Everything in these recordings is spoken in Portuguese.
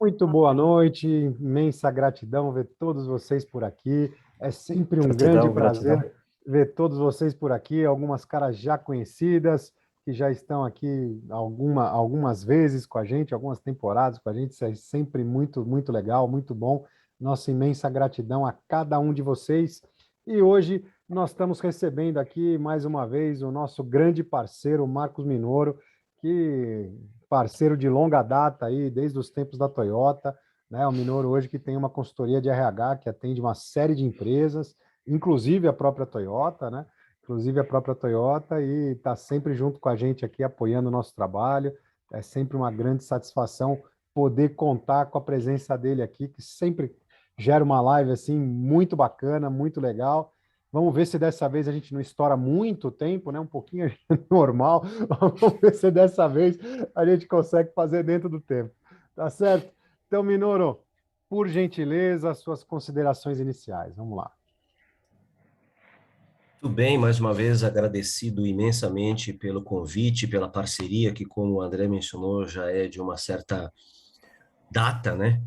Muito boa noite, imensa gratidão ver todos vocês por aqui. É sempre um grande Gratidão, gratidão. prazer ver todos vocês por aqui, algumas caras já conhecidas, que já estão aqui algumas vezes com a gente, algumas temporadas com a gente. Isso é sempre muito, muito legal, muito bom. Nossa imensa gratidão a cada um de vocês. E hoje nós estamos recebendo aqui mais uma vez o nosso grande parceiro, Marcos Minoro, que parceiro de longa data aí, desde os tempos da Toyota, né? O Minoro hoje que tem uma consultoria de RH que atende uma série de empresas, inclusive a própria Toyota, né? Inclusive a própria Toyota, e está sempre junto com a gente aqui, apoiando o nosso trabalho. É sempre uma grande satisfação poder contar com a presença dele aqui, que sempre gera uma live assim muito bacana, muito legal. Vamos ver se dessa vez a gente não estoura muito tempo, né? Um pouquinho normal. Vamos ver se dessa vez a gente consegue fazer dentro do tempo. Tá certo? Então, Minoro, por gentileza, suas considerações iniciais. Vamos lá. Tudo bem, mais uma vez agradecido imensamente pelo convite, pela parceria, que, como o André mencionou, já é de uma certa data, né?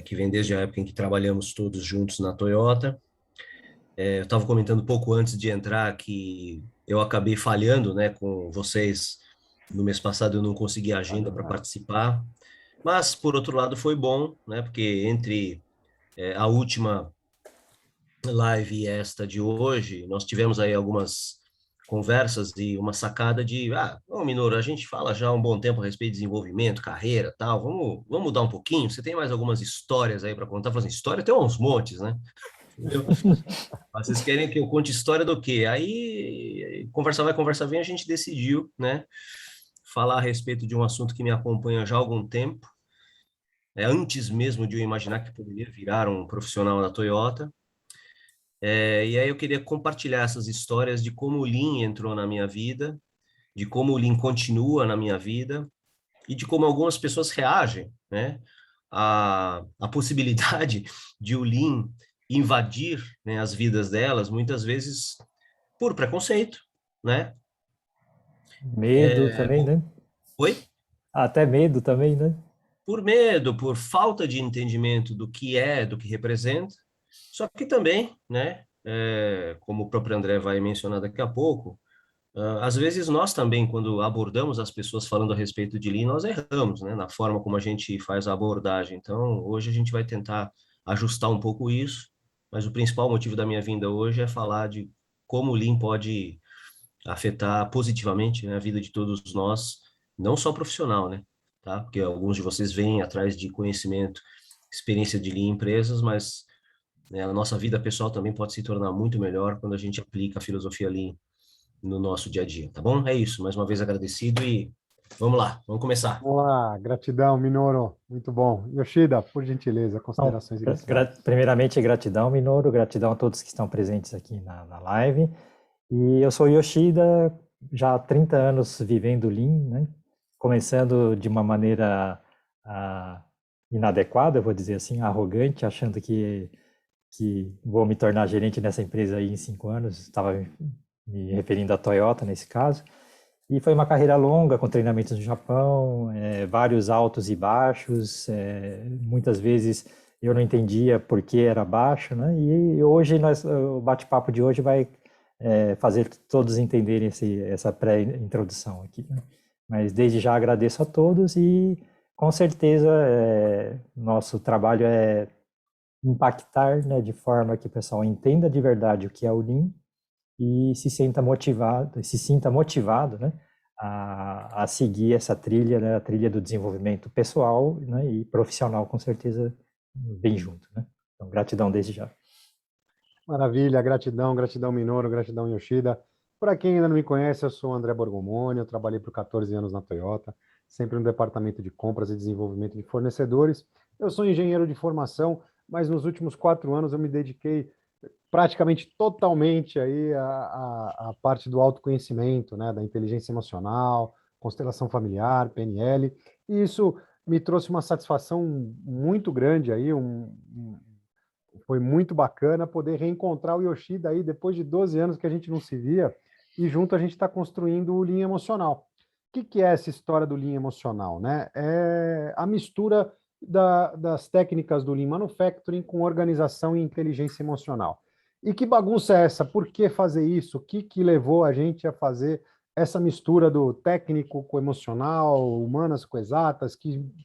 Que vem desde a época em que trabalhamos todos juntos na Toyota. Eu estava comentando pouco antes de entrar que eu acabei falhando, né, com vocês no mês passado. Eu não consegui agenda para participar, mas, por outro lado, foi bom, né? Porque entre a última live e esta de hoje, nós tivemos aí algumas conversas e uma sacada de, ô Minoro, a gente fala já há um bom tempo a respeito de desenvolvimento, carreira, tal, vamos mudar um pouquinho? Você tem mais algumas histórias aí para contar? Falei assim, história tem uns montes, né? Entendeu? Mas vocês querem que eu conte história do quê? Aí, conversa vai, conversa vem, a gente decidiu, né, falar a respeito de um assunto que me acompanha já há algum tempo, antes mesmo de eu imaginar que poderia virar um profissional da Toyota. E aí eu queria compartilhar essas histórias de como o Lean entrou na minha vida, de como o Lean continua na minha vida e de como algumas pessoas reagem, né, à possibilidade de o Lean invadir, né, as vidas delas, muitas vezes por preconceito, né? Medo também, né? Oi? Até medo também, né? Por medo, por falta de entendimento do que é, do que representa. Só que também, né, como o próprio André vai mencionar daqui a pouco, às vezes nós também, quando abordamos as pessoas falando a respeito de Lean, nós erramos, né, na forma como a gente faz a abordagem. Então, hoje a gente vai tentar ajustar um pouco isso, mas o principal motivo da minha vinda hoje é falar de como o Lean pode afetar positivamente, né, a vida de todos nós, não só profissional, né, tá? Porque alguns de vocês vêm atrás de conhecimento, experiência de Lean em empresas, mas, né, a nossa vida pessoal também pode se tornar muito melhor quando a gente aplica a filosofia Lean no nosso dia a dia, tá bom? É isso, mais uma vez agradecido e vamos lá, vamos começar. Vamos lá, gratidão, Minoro. Muito bom. Yoshida, por gentileza, Então, considerações iniciais. primeiramente, gratidão, Minoru, gratidão a todos que estão presentes aqui na live. E eu sou Yoshida, já há 30 anos vivendo Lean, né? Começando de uma maneira inadequada, eu vou dizer assim, arrogante, achando que vou me tornar gerente nessa empresa aí em 5 anos. Estava me referindo à Toyota nesse caso. E foi uma carreira longa, com treinamentos no Japão, vários altos e baixos. Muitas vezes eu não entendia por que era baixo, né? E hoje o bate-papo de hoje vai fazer todos entenderem essa pré-introdução aqui, né? Mas desde já agradeço a todos e com certeza nosso trabalho é impactar, né, de forma que o pessoal entenda de verdade o que é o Lean e se sinta motivado, né, a seguir essa trilha, né, a trilha do desenvolvimento pessoal, né, e profissional, com certeza, bem junto, né? Então, gratidão desde já. Maravilha, gratidão, gratidão, Minoro, gratidão, Yoshida. Para quem ainda não me conhece, eu sou o André Borgomoni, eu trabalhei por 14 anos na Toyota, sempre no departamento de compras e desenvolvimento de fornecedores. Eu sou engenheiro de formação, mas nos últimos 4 anos eu me dediquei praticamente totalmente aí a parte do autoconhecimento, né, da inteligência emocional, constelação familiar, PNL, e isso me trouxe uma satisfação muito grande aí, foi muito bacana poder reencontrar o Yoshida aí depois de 12 anos que a gente não se via, e junto a gente está construindo o Lean Emocional. O que é essa história do Lean Emocional, né? É a mistura das técnicas do Lean Manufacturing com organização e inteligência emocional. E que bagunça é essa? Por que fazer isso? O que levou a gente a fazer essa mistura do técnico com o emocional, humanas com exatas?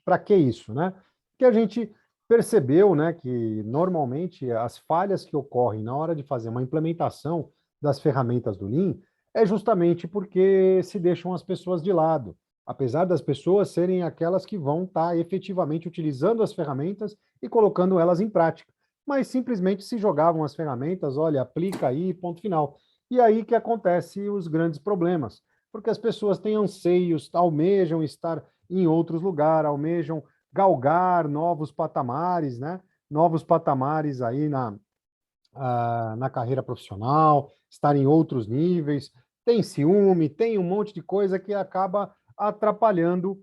Para que isso, né? Que a gente percebeu, né, que normalmente as falhas que ocorrem na hora de fazer uma implementação das ferramentas do Lean é justamente porque se deixam as pessoas de lado, apesar das pessoas serem aquelas que vão estar efetivamente utilizando as ferramentas e colocando elas em prática, mas simplesmente se jogavam as ferramentas, olha, aplica aí, ponto final. E aí que acontece os grandes problemas, porque as pessoas têm anseios, almejam estar em outros lugares, almejam galgar novos patamares, né? Novos patamares aí na carreira profissional, estar em outros níveis, tem ciúme, tem um monte de coisa que acaba atrapalhando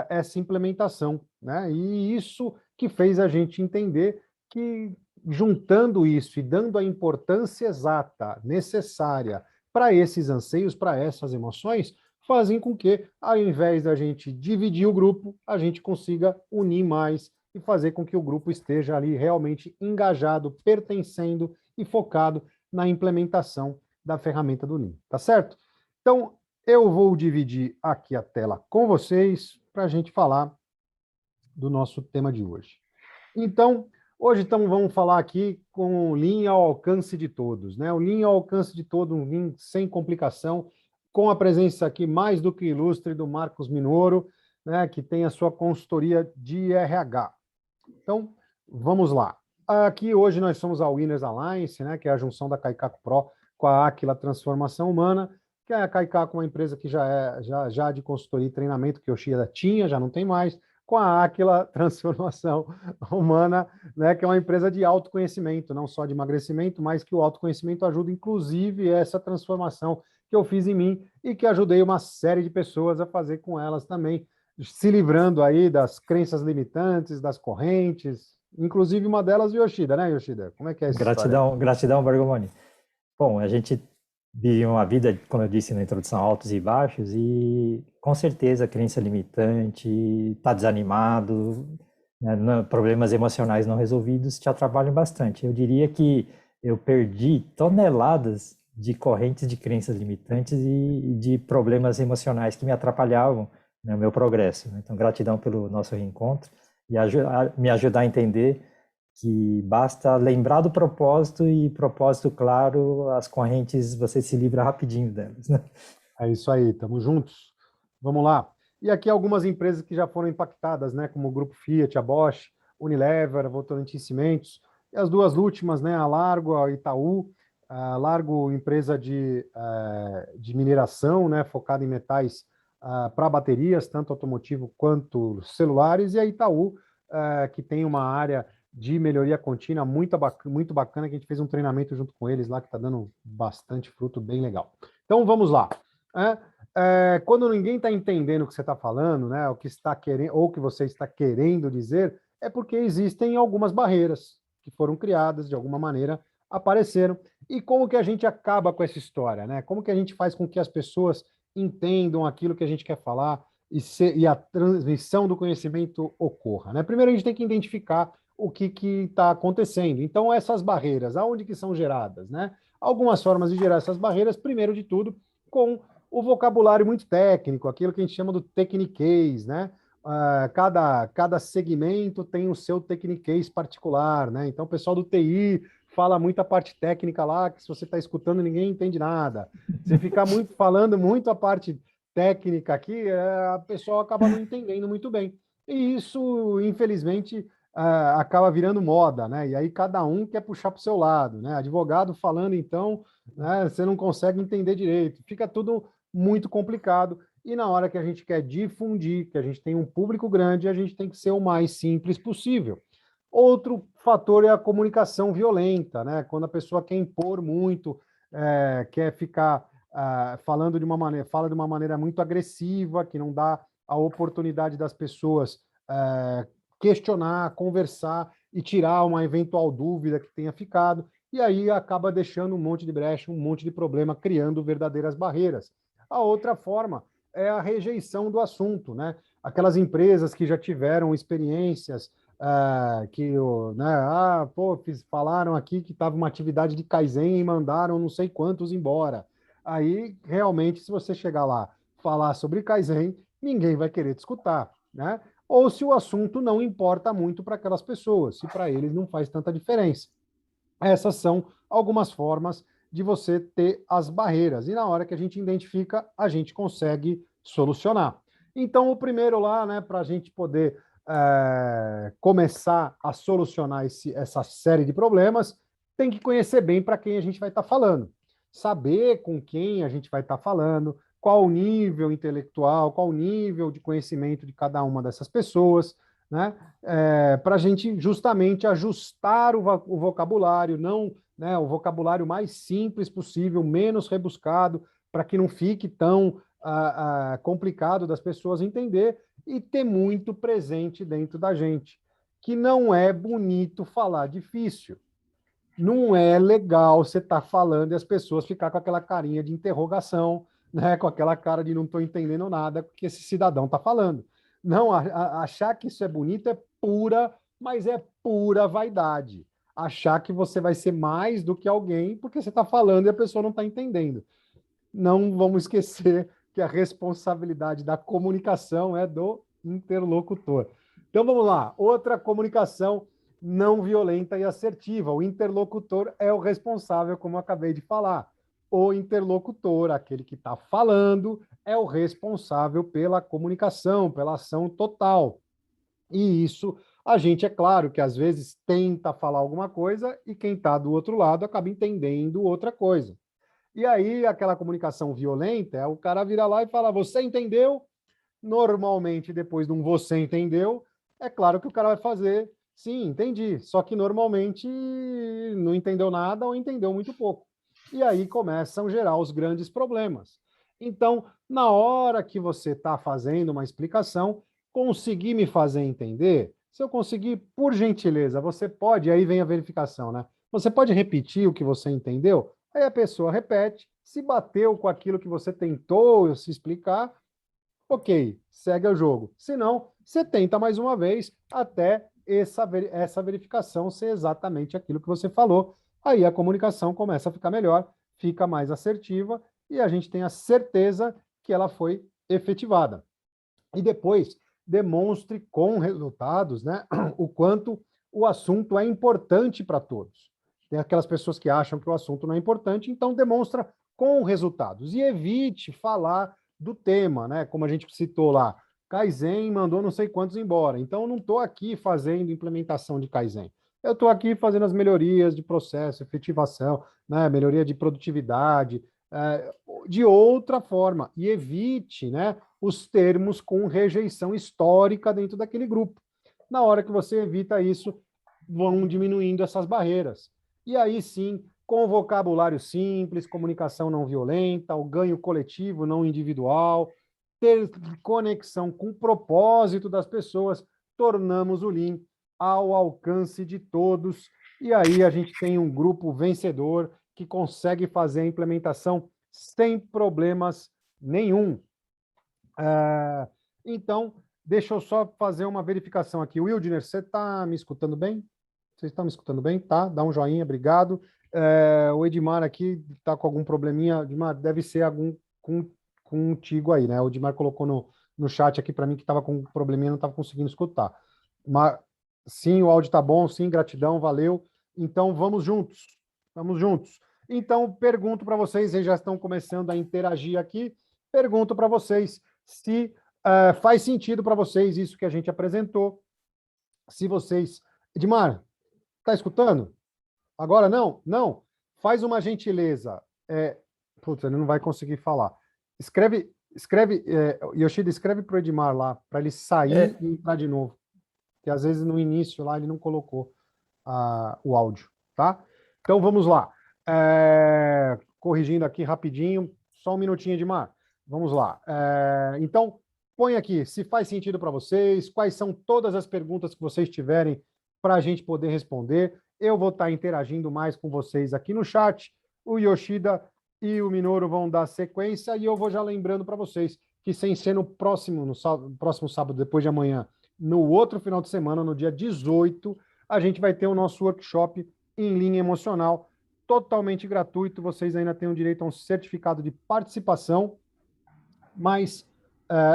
essa implementação, né? E isso que fez a gente entender que, juntando isso e dando a importância exata, necessária para esses anseios, para essas emoções, fazem com que, ao invés da gente dividir o grupo, a gente consiga unir mais e fazer com que o grupo esteja ali realmente engajado, pertencendo e focado na implementação da ferramenta do Lean, tá certo? Então, eu vou dividir aqui a tela com vocês para a gente falar do nosso tema de hoje. Então, hoje vamos falar aqui com o Lean ao alcance de todos, né? O Lean ao alcance de todos, um Lean sem complicação, com a presença aqui mais do que ilustre do Marcos Minoro, né, que tem a sua consultoria de RH. Então, vamos lá. Aqui hoje nós somos a Winners Alliance, né, que é a junção da Kaikaku Pro com a Aquila Transformação Humana, que é a Kaikaku, uma empresa que já de consultoria e treinamento, que o Yoshida tinha, já não tem mais, com a Aquila Transformação Humana, né, que é uma empresa de autoconhecimento, não só de emagrecimento, mas que o autoconhecimento ajuda, inclusive, essa transformação que eu fiz em mim e que ajudei uma série de pessoas a fazer com elas também, se livrando aí das crenças limitantes, das correntes, inclusive uma delas, Yoshida, né, Yoshida? Como é que é essa história? Gratidão, Bergomoni. Bom, a gente vive uma vida, como eu disse na introdução, altos e baixos, e com certeza crença limitante, está desanimado, né, problemas emocionais não resolvidos te atrapalham bastante. Eu diria que eu perdi toneladas de correntes de crenças limitantes e de problemas emocionais que me atrapalhavam no meu progresso. Então, gratidão pelo nosso reencontro e me ajudar a entender que basta lembrar do propósito e propósito claro, as correntes, você se livra rapidinho delas, né? É isso aí, estamos juntos. Vamos lá. E aqui algumas empresas que já foram impactadas, né, como o Grupo Fiat, a Bosch, Unilever, a Votorantim Cimentos, e as duas últimas, né, a Largo, a Itaú. A Largo, empresa de mineração, né, focada em metais para baterias, tanto automotivo quanto celulares, e a Itaú, que tem uma área de melhoria contínua muito bacana, que a gente fez um treinamento junto com eles lá, que está dando bastante fruto, bem legal. Então, vamos lá. Quando ninguém está entendendo o que você está falando, né, o que está querendo, ou o que você está querendo dizer, é porque existem algumas barreiras que foram criadas, de alguma maneira, apareceram. E como que a gente acaba com essa história, né? Como que a gente faz com que as pessoas entendam aquilo que a gente quer falar e a transmissão do conhecimento ocorra, né? Primeiro, a gente tem que identificar o que está acontecendo. Então, essas barreiras, aonde que são geradas, né? Algumas formas de gerar essas barreiras, primeiro de tudo, com o vocabulário muito técnico, aquilo que a gente chama do techniquez, né? Cada segmento tem o seu techniquez particular, né? Então, o pessoal do TI fala muita parte técnica lá, que se você está escutando, ninguém entende nada. Se ficar falando muito a parte técnica aqui, a pessoa acaba não entendendo muito bem. E isso, infelizmente, acaba virando moda, né? E aí cada um quer puxar para o seu lado, né? Advogado falando, então, né, você não consegue entender direito. Fica tudo muito complicado. E na hora que a gente quer difundir, que a gente tem um público grande, a gente tem que ser o mais simples possível. Outro fator é a comunicação violenta, né? Quando a pessoa quer impor muito, quer ficar fala de uma maneira muito agressiva, que não dá a oportunidade das pessoas questionar, conversar e tirar uma eventual dúvida que tenha ficado, e aí acaba deixando um monte de brecha, um monte de problema, criando verdadeiras barreiras. A outra forma é a rejeição do assunto, né? aquelas empresas que já tiveram experiências falaram aqui que estava uma atividade de Kaizen e mandaram não sei quantos embora. Aí, realmente, se você chegar lá falar sobre Kaizen, ninguém vai querer te escutar, né? Ou se o assunto não importa muito para aquelas pessoas, se para eles não faz tanta diferença. Essas são algumas formas de você ter as barreiras. E na hora que a gente identifica, a gente consegue solucionar. Então, o primeiro lá, né, para a gente poder começar a solucionar essa série de problemas, tem que conhecer bem para quem a gente vai estar falando. Saber com quem a gente vai estar falando, qual o nível intelectual, qual o nível de conhecimento de cada uma dessas pessoas, né? Para a gente justamente ajustar o vocabulário, não, né, o vocabulário mais simples possível, menos rebuscado, para que não fique tão complicado das pessoas entender e ter muito presente dentro da gente, que não é bonito falar difícil. Não é legal você estar falando e as pessoas ficar com aquela carinha de interrogação, né, com aquela cara de não estou entendendo nada que esse cidadão está falando. Não, achar que isso é bonito é pura, mas é pura vaidade. Achar que você vai ser mais do que alguém porque você está falando e a pessoa não está entendendo. Não vamos esquecer que a responsabilidade da comunicação é do interlocutor. Então vamos lá, outra comunicação não violenta e assertiva. O interlocutor é o responsável, como eu acabei de falar. O interlocutor, aquele que está falando, é o responsável pela comunicação, pela ação total. E isso, a gente, é claro que às vezes tenta falar alguma coisa e quem está do outro lado acaba entendendo outra coisa. E aí, aquela comunicação violenta, o cara vira lá e fala, você entendeu? Normalmente, depois de um você entendeu, é claro que o cara vai fazer, sim, entendi. Só que normalmente não entendeu nada ou entendeu muito pouco. E aí começam a gerar os grandes problemas. Então, na hora que você está fazendo uma explicação, conseguir me fazer entender, se eu conseguir, por gentileza, você pode, aí vem a verificação, né? Você pode repetir o que você entendeu? Aí a pessoa repete, se bateu com aquilo que você tentou se explicar, ok, segue o jogo. Se não, você tenta mais uma vez até essa verificação ser exatamente aquilo que você falou. Aí a comunicação começa a ficar melhor, fica mais assertiva e a gente tem a certeza que ela foi efetivada. E depois demonstre com resultados, né, o quanto o assunto é importante para todos. Tem aquelas pessoas que acham que o assunto não é importante, então demonstra com resultados. E evite falar do tema, né? Como a gente citou lá, Kaizen mandou não sei quantos embora. Então, eu não estou aqui fazendo implementação de Kaizen. Eu estou aqui fazendo as melhorias de processo, efetivação, né? Melhoria de produtividade, de outra forma. E evite, né, os termos com rejeição histórica dentro daquele grupo. Na hora que você evita isso, vão diminuindo essas barreiras. E aí sim, com vocabulário simples, comunicação não violenta, o ganho coletivo, não individual, ter conexão com o propósito das pessoas, tornamos o Lean ao alcance de todos. E aí a gente tem um grupo vencedor que consegue fazer a implementação sem problemas nenhum. Então, deixa eu só fazer uma verificação aqui. Wildner, você está me escutando bem? Vocês estão me escutando bem? Tá? Dá um joinha, obrigado. O Edmar aqui está com algum probleminha. Edmar, deve ser algum contigo aí, né? O Edmar colocou no chat aqui para mim que estava com um probleminha, não estava conseguindo escutar. Mas, sim, o áudio está bom, sim, gratidão, valeu. Então, vamos juntos. Vamos juntos. Então, pergunto para vocês, vocês já estão começando a interagir aqui, pergunto para vocês se faz sentido para vocês isso que a gente apresentou. Se vocês... Edmar, está escutando? Agora não? Não. Faz uma gentileza. Putz, ele não vai conseguir falar. Escreve, Yoshida, escreve para o Edmar lá, para ele sair e entrar de novo. Que às vezes no início lá ele não colocou o áudio, tá? Então vamos lá. Corrigindo aqui rapidinho, só um minutinho, Edmar. Vamos lá. Então, põe aqui se faz sentido para vocês, quais são todas as perguntas que vocês tiverem para a gente poder responder. Eu vou estar interagindo mais com vocês aqui no chat. O Yoshida e o Minoru vão dar sequência e eu vou já lembrando para vocês que sem ser no próximo sábado, depois de amanhã, no outro final de semana, no dia 18, a gente vai ter o nosso workshop em linha emocional, totalmente gratuito. Vocês ainda têm o direito a um certificado de participação, mas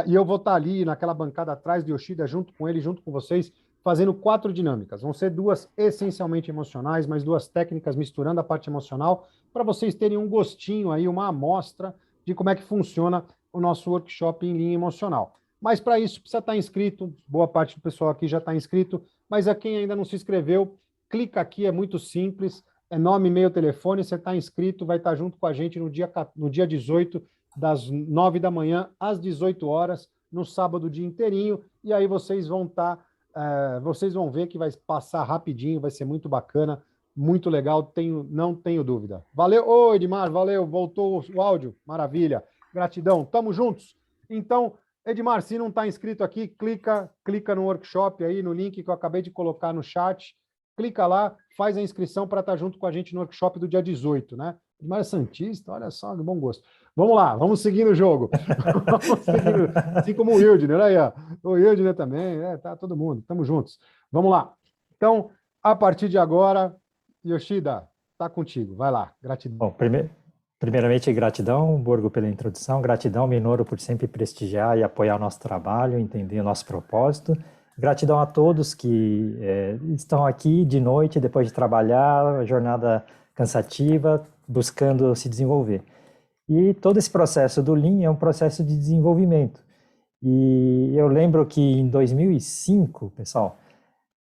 e eu vou estar ali naquela bancada atrás de Yoshida, junto com ele, junto com vocês, fazendo 4 dinâmicas. Vão ser 2 essencialmente emocionais, mas 2 técnicas misturando a parte emocional, para vocês terem um gostinho aí, uma amostra de como é que funciona o nosso workshop em linha emocional. Mas para isso precisa estar inscrito, boa parte do pessoal aqui já está inscrito, mas a quem ainda não se inscreveu, clica aqui, é muito simples, é nome, e-mail, telefone, você está inscrito, vai estar junto com a gente no dia 18, das 9 da manhã às 18 horas, no sábado o dia inteirinho, e aí vocês vão vocês vão ver que vai passar rapidinho, vai ser muito bacana, muito legal, não tenho dúvida. Valeu, ô Edmar, valeu, voltou o áudio, maravilha, gratidão, tamo juntos. Então, Edmar, se não está inscrito aqui, clica no workshop aí, no link que eu acabei de colocar no chat, clica lá, faz a inscrição para estar junto com a gente no workshop do dia 18, né? Edmar é santista, olha só, de bom gosto. Vamos lá, vamos seguir no jogo. Assim como o Wildner, aí, ó. O Wildner também, tá todo mundo, estamos juntos. Vamos lá. Então, a partir de agora, Yoshida, tá contigo, vai lá, gratidão. Bom, primeiramente, gratidão, Borgo, pela introdução, gratidão, Minoru, por sempre prestigiar e apoiar o nosso trabalho, entender o nosso propósito. Gratidão a todos que estão aqui de noite, depois de trabalhar, jornada cansativa, buscando se desenvolver. E todo esse processo do Lean é um processo de desenvolvimento. E eu lembro que em 2005, pessoal,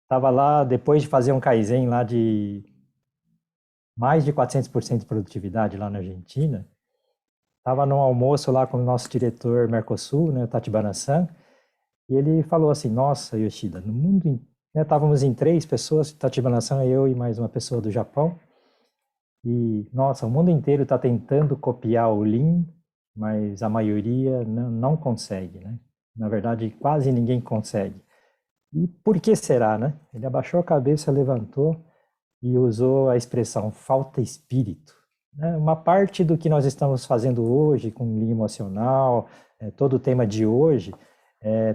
estava lá, depois de fazer um Kaizen lá de mais de 400% de produtividade lá na Argentina, estava num almoço lá com o nosso diretor Mercosul, né, Tachibana-san, e ele falou assim, nossa, Yoshida, no mundo, estávamos em 3 pessoas, Tachibana-san, eu e mais uma pessoa do Japão, e, nossa, o mundo inteiro está tentando copiar o Lean, mas a maioria não consegue, né? Na verdade, quase ninguém consegue. E por que será, né? Ele abaixou a cabeça, levantou e usou a expressão falta espírito. Uma parte do que nós estamos fazendo hoje com o Lean emocional, todo o tema de hoje,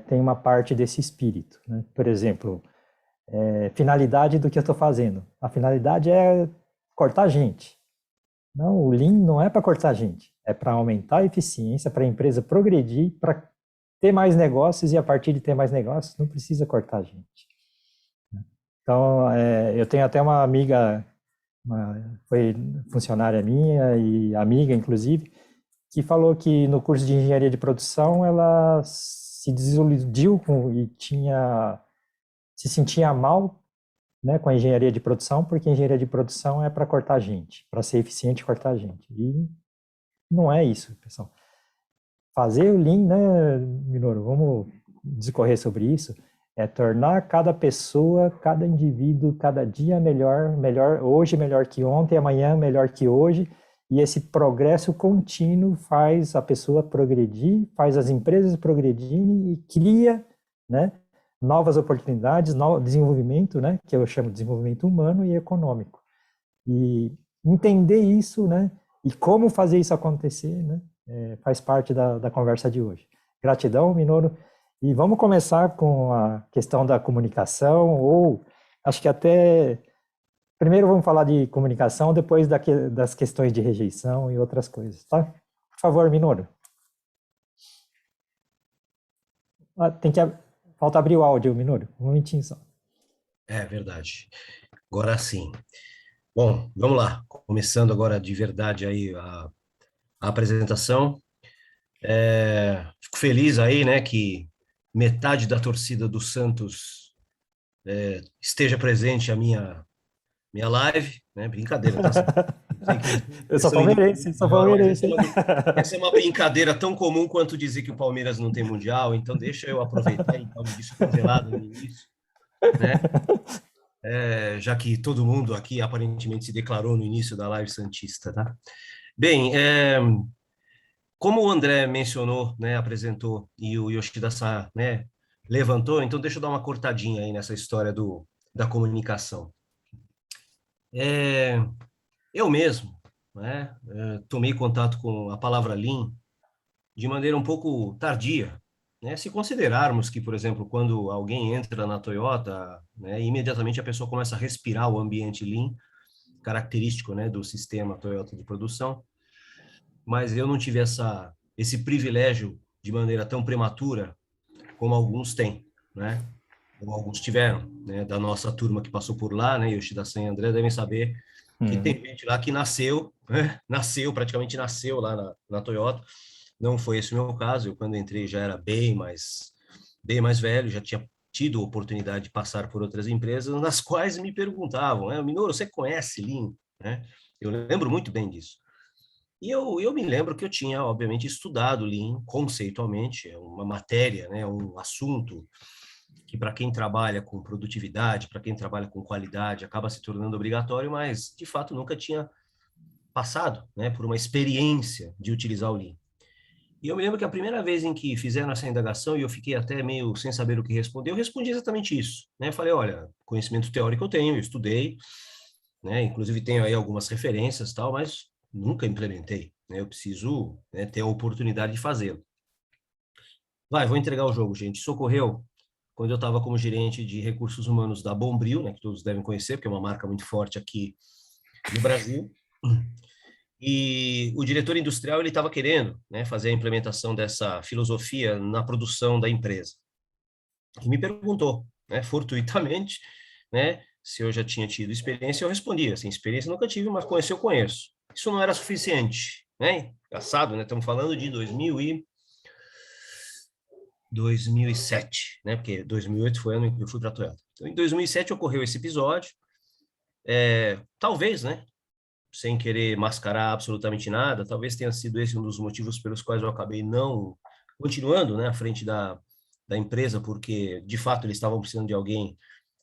tem uma parte desse espírito, né? Por exemplo, finalidade do que eu estou fazendo. A finalidade é cortar gente. Não, o Lean não é para cortar gente, é para aumentar a eficiência, para a empresa progredir, para ter mais negócios, e a partir de ter mais negócios, não precisa cortar gente. Então, eu tenho até uma amiga, foi funcionária minha e amiga, inclusive, que falou que no curso de engenharia de produção ela se desiludiu e se sentia mal, né, com a engenharia de produção, porque a engenharia de produção é para cortar gente, para ser eficiente cortar gente. E não é isso, pessoal. Fazer o Lean, né, Minoru, vamos discorrer sobre isso, é tornar cada pessoa, cada indivíduo, cada dia melhor, hoje melhor que ontem, amanhã melhor que hoje, e esse progresso contínuo faz a pessoa progredir, faz as empresas progredirem e cria, né, novas oportunidades, desenvolvimento, né, que eu chamo de desenvolvimento humano e econômico. E entender isso, né, e como fazer isso acontecer, né, faz parte da conversa de hoje. Gratidão, Minoru. E vamos começar com a questão da comunicação, ou acho que até... Primeiro vamos falar de comunicação, depois das questões de rejeição e outras coisas, tá? Por favor, Minoru. Falta abrir o áudio, Minoru. Um momentinho só. É verdade. Agora sim. Bom, vamos lá. Começando agora de verdade aí a apresentação. Fico feliz aí, né, que metade da torcida do Santos esteja presente a minha live, né? Brincadeira, tá? Eu sou palmeirense, Essa é uma brincadeira tão comum quanto dizer que o Palmeiras não tem mundial, então deixa eu aproveitar e dar um descongelado no início, né? Já que todo mundo aqui aparentemente se declarou no início da live santista, tá? Bem, como o André mencionou, né, apresentou, e o Yoshida-san, né, levantou, então deixa eu dar uma cortadinha aí nessa história da comunicação. Eu mesmo, né, tomei contato com a palavra Lean de maneira um pouco tardia, né? Se considerarmos que, por exemplo, quando alguém entra na Toyota, né, imediatamente a pessoa começa a respirar o ambiente Lean, característico, né, do sistema Toyota de produção, mas eu não tive esse privilégio de maneira tão prematura como alguns têm, né? Ou alguns tiveram, né? Da nossa turma que passou por lá, né? Yoshida-san e André devem saber que tem gente lá que nasceu, né? Praticamente nasceu lá na Toyota. Não foi esse o meu caso. Eu, quando entrei, já era bem mais velho, já tinha tido a oportunidade de passar por outras empresas, nas quais me perguntavam, né? Minoru, você conhece Lean? Né? Eu lembro muito bem disso. E eu me lembro que eu tinha, obviamente, estudado Lean conceitualmente, é uma matéria, né, um assunto que para quem trabalha com produtividade, para quem trabalha com qualidade, acaba se tornando obrigatório, mas de fato nunca tinha passado, né, por uma experiência de utilizar o Lean. E eu me lembro que a primeira vez em que fizeram essa indagação, e eu fiquei até meio sem saber o que responder, eu respondi exatamente isso, né? Falei, olha, conhecimento teórico eu tenho, eu estudei, né? Inclusive tenho aí algumas referências, tal, mas nunca implementei, né? Eu preciso, né, ter a oportunidade de fazê-lo. Vou entregar o jogo, gente. Isso ocorreu quando eu estava como gerente de recursos humanos da Bombril, né, que todos devem conhecer, porque é uma marca muito forte aqui no Brasil. E o diretor industrial ele estava querendo, né, fazer a implementação dessa filosofia na produção da empresa. E me perguntou, né, fortuitamente, né, se eu já tinha tido experiência. Eu respondi, assim, experiência nunca tive, mas conhecer eu conheço. Isso não era suficiente, né? Engraçado, né? Estamos falando de 2007, né? Porque 2008 foi o ano em que eu fui para a Toyota. Então, em 2007 ocorreu esse episódio. Talvez, né? Sem querer mascarar absolutamente nada, talvez tenha sido esse um dos motivos pelos quais eu acabei não continuando, né, à frente da empresa, porque, de fato, eles estavam precisando de alguém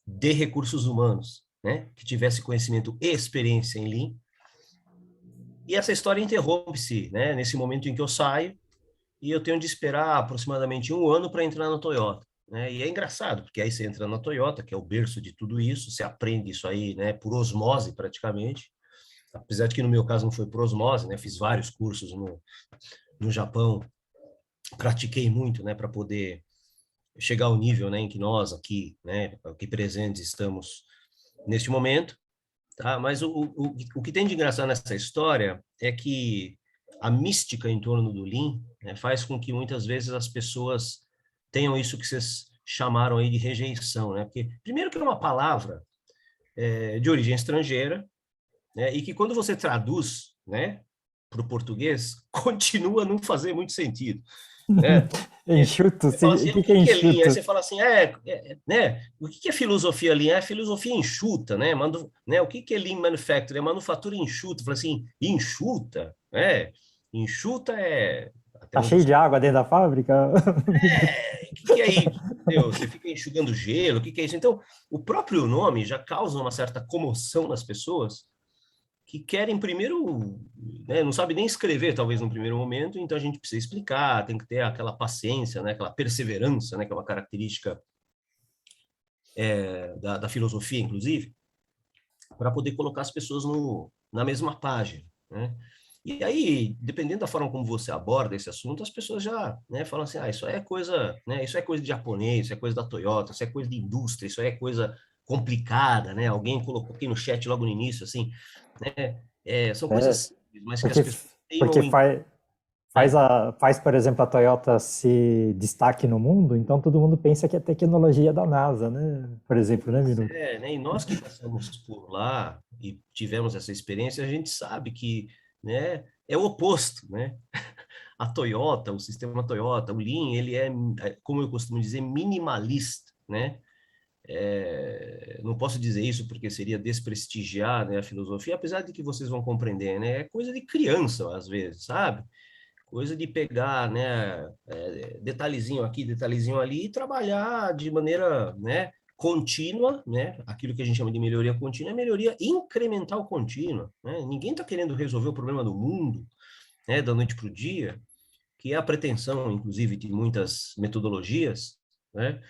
de recursos humanos, né, que tivesse conhecimento e experiência em Lean. E essa história interrompe-se, né, nesse momento em que eu saio, e eu tenho de esperar aproximadamente um ano para entrar na Toyota. Né? E é engraçado, porque aí você entra na Toyota, que é o berço de tudo isso, você aprende isso aí, né, por osmose praticamente, apesar de que no meu caso não foi por osmose, né, fiz vários cursos no Japão, pratiquei muito, né, para poder chegar ao nível, né, em que nós aqui, né, aqui presentes estamos neste momento, tá? Mas o que tem de engraçado nessa história é que a mística em torno do Lean, né, faz com que muitas vezes as pessoas tenham isso que vocês chamaram aí de rejeição, né? Porque primeiro que é uma palavra de origem estrangeira, né, e que quando você traduz, né, para o português, continua a não fazer muito sentido. Né? Enxuto, Você fala assim, o o que é que é Lean? Aí enxuto? você fala assim, né? O que é filosofia Lean? É filosofia enxuta, né? Né? O que é Lean Manufacturing? É manufatura enxuta. Fala assim, enxuta? Enxuta é... Até Tá onde cheio de água dentro da fábrica? o que é isso? Entendeu? Você fica enxugando gelo, o que é isso? Então, o próprio nome já causa uma certa comoção nas pessoas que querem primeiro, né, não sabe nem escrever, talvez, no primeiro momento, então a gente precisa explicar, tem que ter aquela paciência, né, aquela perseverança, né, que é uma característica da filosofia, inclusive, para poder colocar as pessoas na mesma página, né? E aí, dependendo da forma como você aborda esse assunto, as pessoas já, né, falam assim, isso é coisa, né, isso é coisa de japonês, isso é coisa da Toyota, isso é coisa de indústria, isso é coisa complicada, né? Alguém colocou aqui no chat logo no início, assim, né? São É, coisas simples, mas que as porque, pessoas porque teimam em... faz, Né? faz, por exemplo, a Toyota se destaque no mundo, então todo mundo pensa que é tecnologia da NASA, né? Por exemplo, né, Minu? Né? E nós que passamos por lá e tivemos essa experiência, a gente sabe que, né, é o oposto, né? A Toyota, o sistema Toyota, o Lean, ele como eu costumo dizer, minimalista, né? Não posso dizer isso porque seria desprestigiar, né, a filosofia, apesar de que vocês vão compreender, né? É coisa de criança, às vezes, sabe? Coisa de pegar, né, detalhezinho aqui, detalhezinho ali, e trabalhar de maneira, né, contínua, né? Aquilo que a gente chama de melhoria contínua é melhoria incremental contínua, né? Ninguém está querendo resolver o problema do mundo, né, da noite para o dia, que é a pretensão, inclusive, de muitas metodologias, né?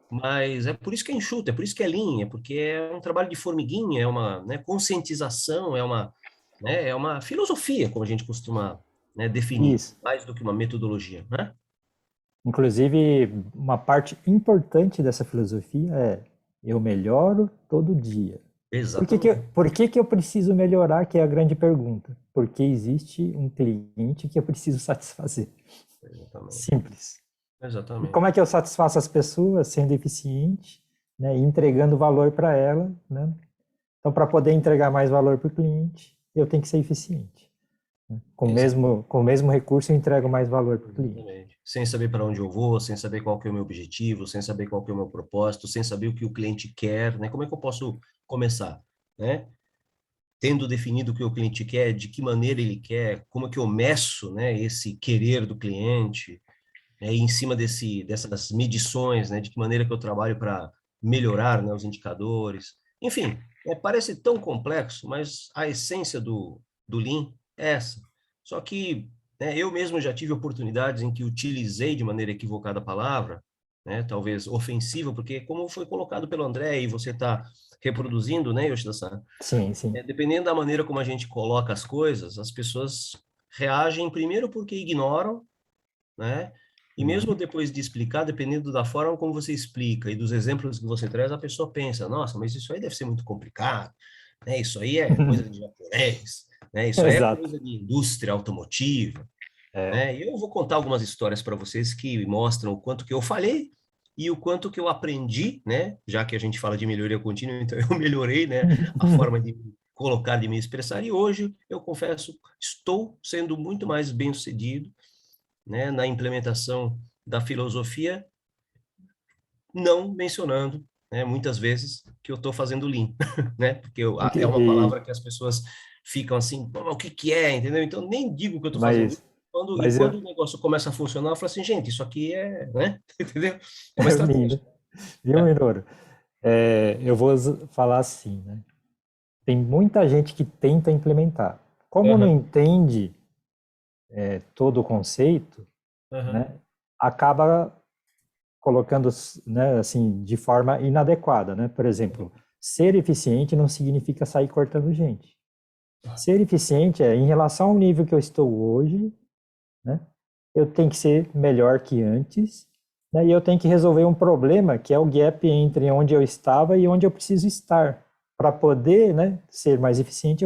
Mas é por isso que é enxuto, é por isso que é linha, porque é um trabalho de formiguinha, é uma, né, conscientização, né, é uma filosofia, como a gente costuma né? Definir, Isso. mais do que uma metodologia, né? Inclusive, uma parte importante dessa filosofia é eu melhoro todo dia. Exatamente. Por que que eu preciso melhorar, que é a grande pergunta? Porque existe um cliente que eu preciso satisfazer. Exatamente. Simples. E como é Exatamente. que eu satisfaço as pessoas sendo eficiente, né, e entregando valor para ela, né? Então, para poder entregar mais valor para o cliente, eu tenho que ser eficiente. Né? Com o mesmo recurso, eu entrego mais valor para o cliente. Exatamente. Sem saber para onde eu vou, sem saber qual que é o meu objetivo, sem saber qual que é o meu propósito, sem saber o que o cliente quer, né? Como é que eu posso começar, né? Tendo definido o que o cliente quer, de que maneira ele quer, como é que eu meço, né, esse querer do cliente, né, e em cima dessas medições, né, de que maneira que eu trabalho para melhorar, né, os indicadores. Enfim, parece tão complexo, mas a essência do Lean é essa. Só que, né, eu mesmo já tive oportunidades em que utilizei de maneira equivocada a palavra, né, talvez ofensiva, porque como foi colocado pelo André e você está reproduzindo, né, Yoshida-san, Sim, sim. dependendo da maneira como a gente coloca as coisas, as pessoas reagem primeiro porque ignoram, né? E mesmo Uhum. depois de explicar, dependendo da forma como você explica e dos exemplos que você traz, a pessoa pensa, nossa, mas isso aí deve ser muito complicado, né? Isso aí é coisa de japonês, né? Isso aí é Exato. coisa de indústria automotiva, É. né? E eu vou contar algumas histórias para vocês que mostram o quanto que eu falhei e o quanto que eu aprendi, né? Já que a gente fala de melhoria contínua, então eu melhorei, né? A forma de me colocar, de me expressar. E hoje, eu confesso, estou sendo muito mais bem-sucedido, né? Na implementação da filosofia, não mencionando, né? Muitas vezes que eu estou fazendo Lean, né? Porque é uma E, palavra que as pessoas ficam assim, o que que é, entendeu? Então, nem digo que eu estou fazendo mas, e mas eu, quando o negócio começa a funcionar, eu falo assim, gente, isso aqui é, né? Entendeu? É uma estratégia. Linda. Viu, Minoru? Eu vou falar assim, né? Tem muita gente que tenta implementar. Como não Aham, entende todo o conceito, aham. né, acaba colocando, né, assim, de forma inadequada, né? Por exemplo, ser eficiente não significa sair cortando gente. Ser eficiente é em relação ao nível que eu estou hoje, né? Eu tenho que ser melhor que antes, né? E eu tenho que resolver um problema que é o gap entre onde eu estava e onde eu preciso estar. Para poder, né, ser mais eficiente,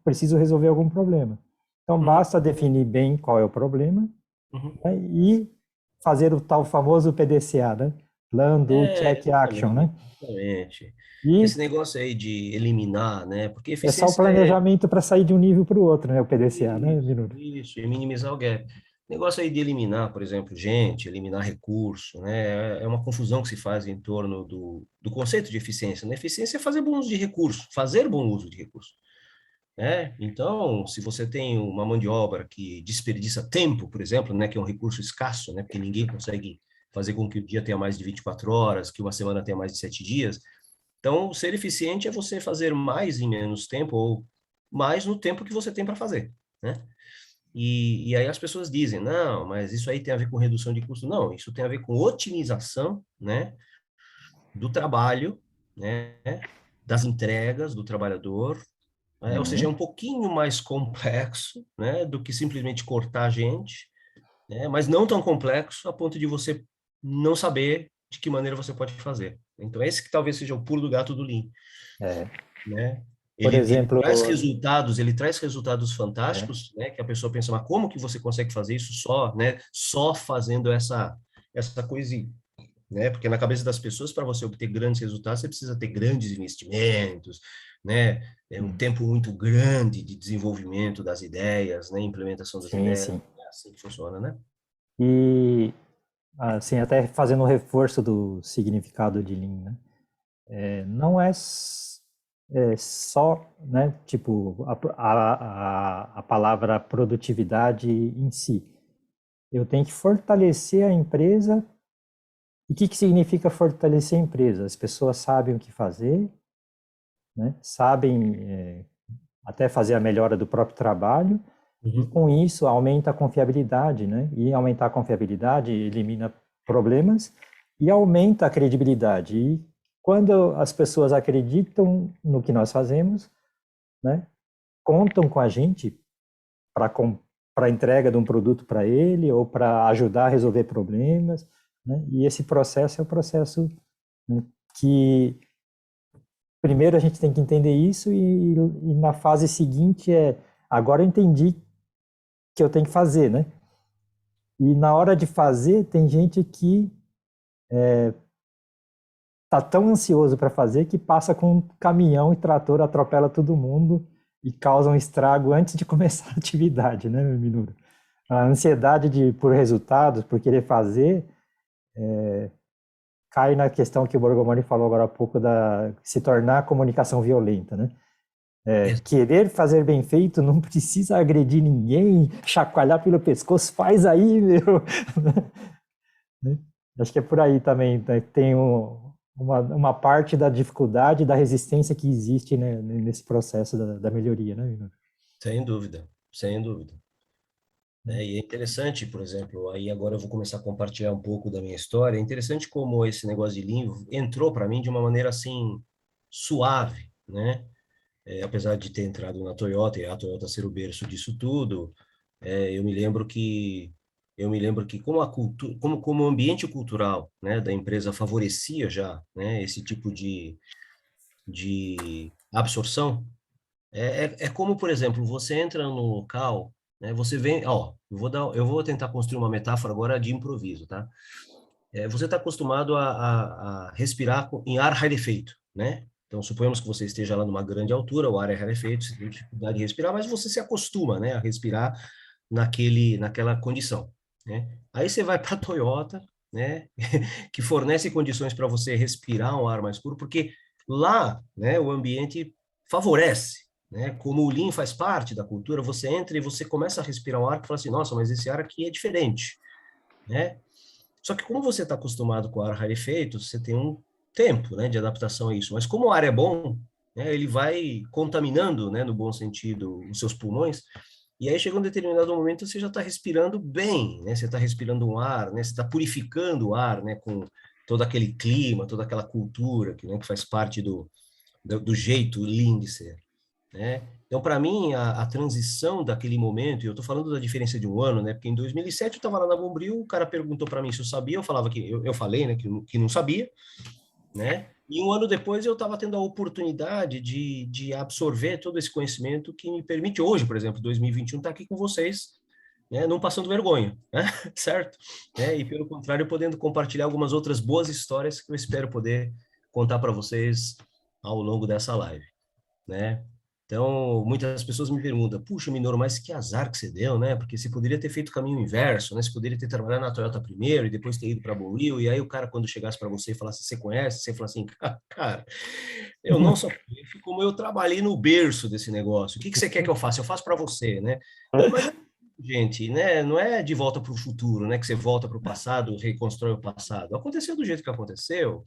preciso resolver algum problema. Então, Uhum, basta definir bem qual é o problema, uhum. né, e fazer o tal famoso PDCA, né? Plan, Do, Check, Action, né? Exatamente. E Esse negócio aí de eliminar, né? Porque é só o eficiência é planejamento para sair de um nível para o outro, né? O PDCA, né, isso, Minuto? isso, e minimizar o gap. Negócio aí de eliminar, por exemplo, gente, eliminar recurso, né? É uma confusão que se faz em torno do conceito de eficiência, né? Eficiência é fazer bom uso de recurso, fazer bom uso de recurso, né? Então, se você tem uma mão de obra que desperdiça tempo, por exemplo, né? Que é um recurso escasso, né? Porque ninguém consegue fazer com que o dia tenha mais de 24 horas, que uma semana tenha mais de 7 dias. Então, ser eficiente é você fazer mais em menos tempo ou mais no tempo que você tem para fazer, né? E aí as pessoas dizem, não, mas isso aí tem a ver com redução de custo. Não, isso tem a ver com otimização, né, do trabalho, né, das entregas do trabalhador, né? Ou seja, é Uhum. um pouquinho mais complexo, né, do que simplesmente cortar a gente, né, mas não tão complexo a ponto de você não saber de que maneira você pode fazer. Então, esse que talvez seja o pulo do gato do Lean, É, né? por exemplo, Ele traz resultados é, fantásticos, né? Que a pessoa pensa, mas como que você consegue fazer isso só, né? Só fazendo essa coisinha, né? Porque na cabeça das pessoas, para você obter grandes resultados, você precisa ter grandes investimentos, né? É um hum, tempo muito grande de desenvolvimento das ideias, né? Implementação das sim, ideias. sim. É assim que funciona, né? E, assim, até fazendo um reforço do significado de Lean, né? Não é só, né, tipo, a palavra produtividade em si. Eu tenho que fortalecer a empresa. E o que significa fortalecer a empresa? As pessoas sabem o que fazer, né? Sabem até fazer a melhora do próprio trabalho, e Uhum. com isso aumenta a confiabilidade, né? E aumentar a confiabilidade elimina problemas e aumenta a credibilidade. E quando as pessoas acreditam no que nós fazemos, né? Contam com a gente para a entrega de um produto para ele ou para ajudar a resolver problemas, né? E esse processo é o processo, né, que primeiro a gente tem que entender isso e na fase seguinte agora eu entendi que eu tenho que fazer, né? E na hora de fazer tem gente que tá tão ansioso para fazer que passa com um caminhão e trator, atropela todo mundo e causa um estrago antes de começar a atividade, né, Minura? A ansiedade por resultados, por querer fazer, cai na questão que o Borgomoni falou agora há pouco, da se tornar comunicação violenta, né? Querer fazer bem feito não precisa agredir ninguém, chacoalhar pelo pescoço, faz aí, meu. Acho que é por aí também, né? Tem uma parte da dificuldade, da resistência que existe, né, nesse processo da melhoria, né, Minura? Sem dúvida, sem dúvida. E é interessante, por exemplo, aí agora eu vou começar a compartilhar um pouco da minha história. É interessante como esse negócio de Lean entrou para mim de uma maneira assim suave, né? Apesar de ter entrado na Toyota e a Toyota ser o berço disso tudo, eu me lembro que como a cultura, como o ambiente cultural, né, da empresa favorecia já, né, esse tipo de absorção. É como, por exemplo, você entra no local, né, você vem, ó, eu vou tentar construir uma metáfora agora de improviso, tá? Você está acostumado a respirar em ar rarefeito, né? Então, suponhamos que você esteja lá numa grande altura, o ar é rarefeito, você tem dificuldade de respirar, mas você se acostuma, né, a respirar naquela condição, né? Aí você vai para a Toyota, né, que fornece condições para você respirar um ar mais puro, porque lá, né, o ambiente favorece, né? Como o Lean faz parte da cultura, você entra e você começa a respirar um ar que fala assim, nossa, mas esse ar aqui é diferente, né? Só que como você está acostumado com o ar rarefeito, você tem um tempo, né, de adaptação a isso. Mas como o ar é bom, né, ele vai contaminando, né, no bom sentido, os seus pulmões. E aí chega um determinado momento você já está respirando bem, né? Você está respirando um ar, né? Você está purificando o ar, né? Com todo aquele clima, toda aquela cultura que, né, que faz parte do jeito Lean de ser, né? Então, para mim, a transição daquele momento, e eu estou falando da diferença de um ano, né? Porque em 2007 eu estava lá na Bombril, o cara perguntou para mim se eu sabia, eu falava que eu falei, né, que não sabia, né? E um ano depois eu estava tendo a oportunidade de absorver todo esse conhecimento que me permite hoje, por exemplo, 2021, estar aqui com vocês, né? Não passando vergonha, né? Certo? E pelo contrário, podendo compartilhar algumas outras boas histórias que eu espero poder contar para vocês ao longo dessa live, né? Então, muitas pessoas me perguntam, puxa, Minoru, mas que azar que você deu, né? Porque você poderia ter feito o caminho inverso, né? Você poderia ter trabalhado na Toyota primeiro e depois ter ido para a Bombril, e aí o cara, quando chegasse para você e falasse, você conhece? Você fala assim, cara, eu não só conheço, como eu trabalhei no berço desse negócio. O que você quer que eu faça? Eu faço para você, né? Mas, gente, né? Não é de volta para o futuro, né? Que você volta para o passado, reconstrói o passado. Aconteceu do jeito que aconteceu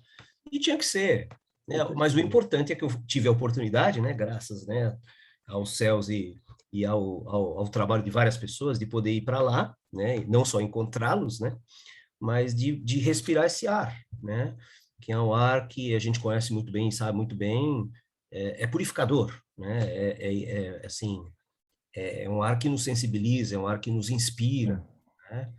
e tinha que ser, né? Mas o importante é que eu tive a oportunidade, né, graças, né, aos céus e ao trabalho de várias pessoas, de poder ir para lá, né, e não só encontrá-los, né, mas de respirar esse ar, né, que é um ar que a gente conhece muito bem e sabe muito bem, é purificador, né, assim, é um ar que nos sensibiliza, é um ar que nos inspira, né,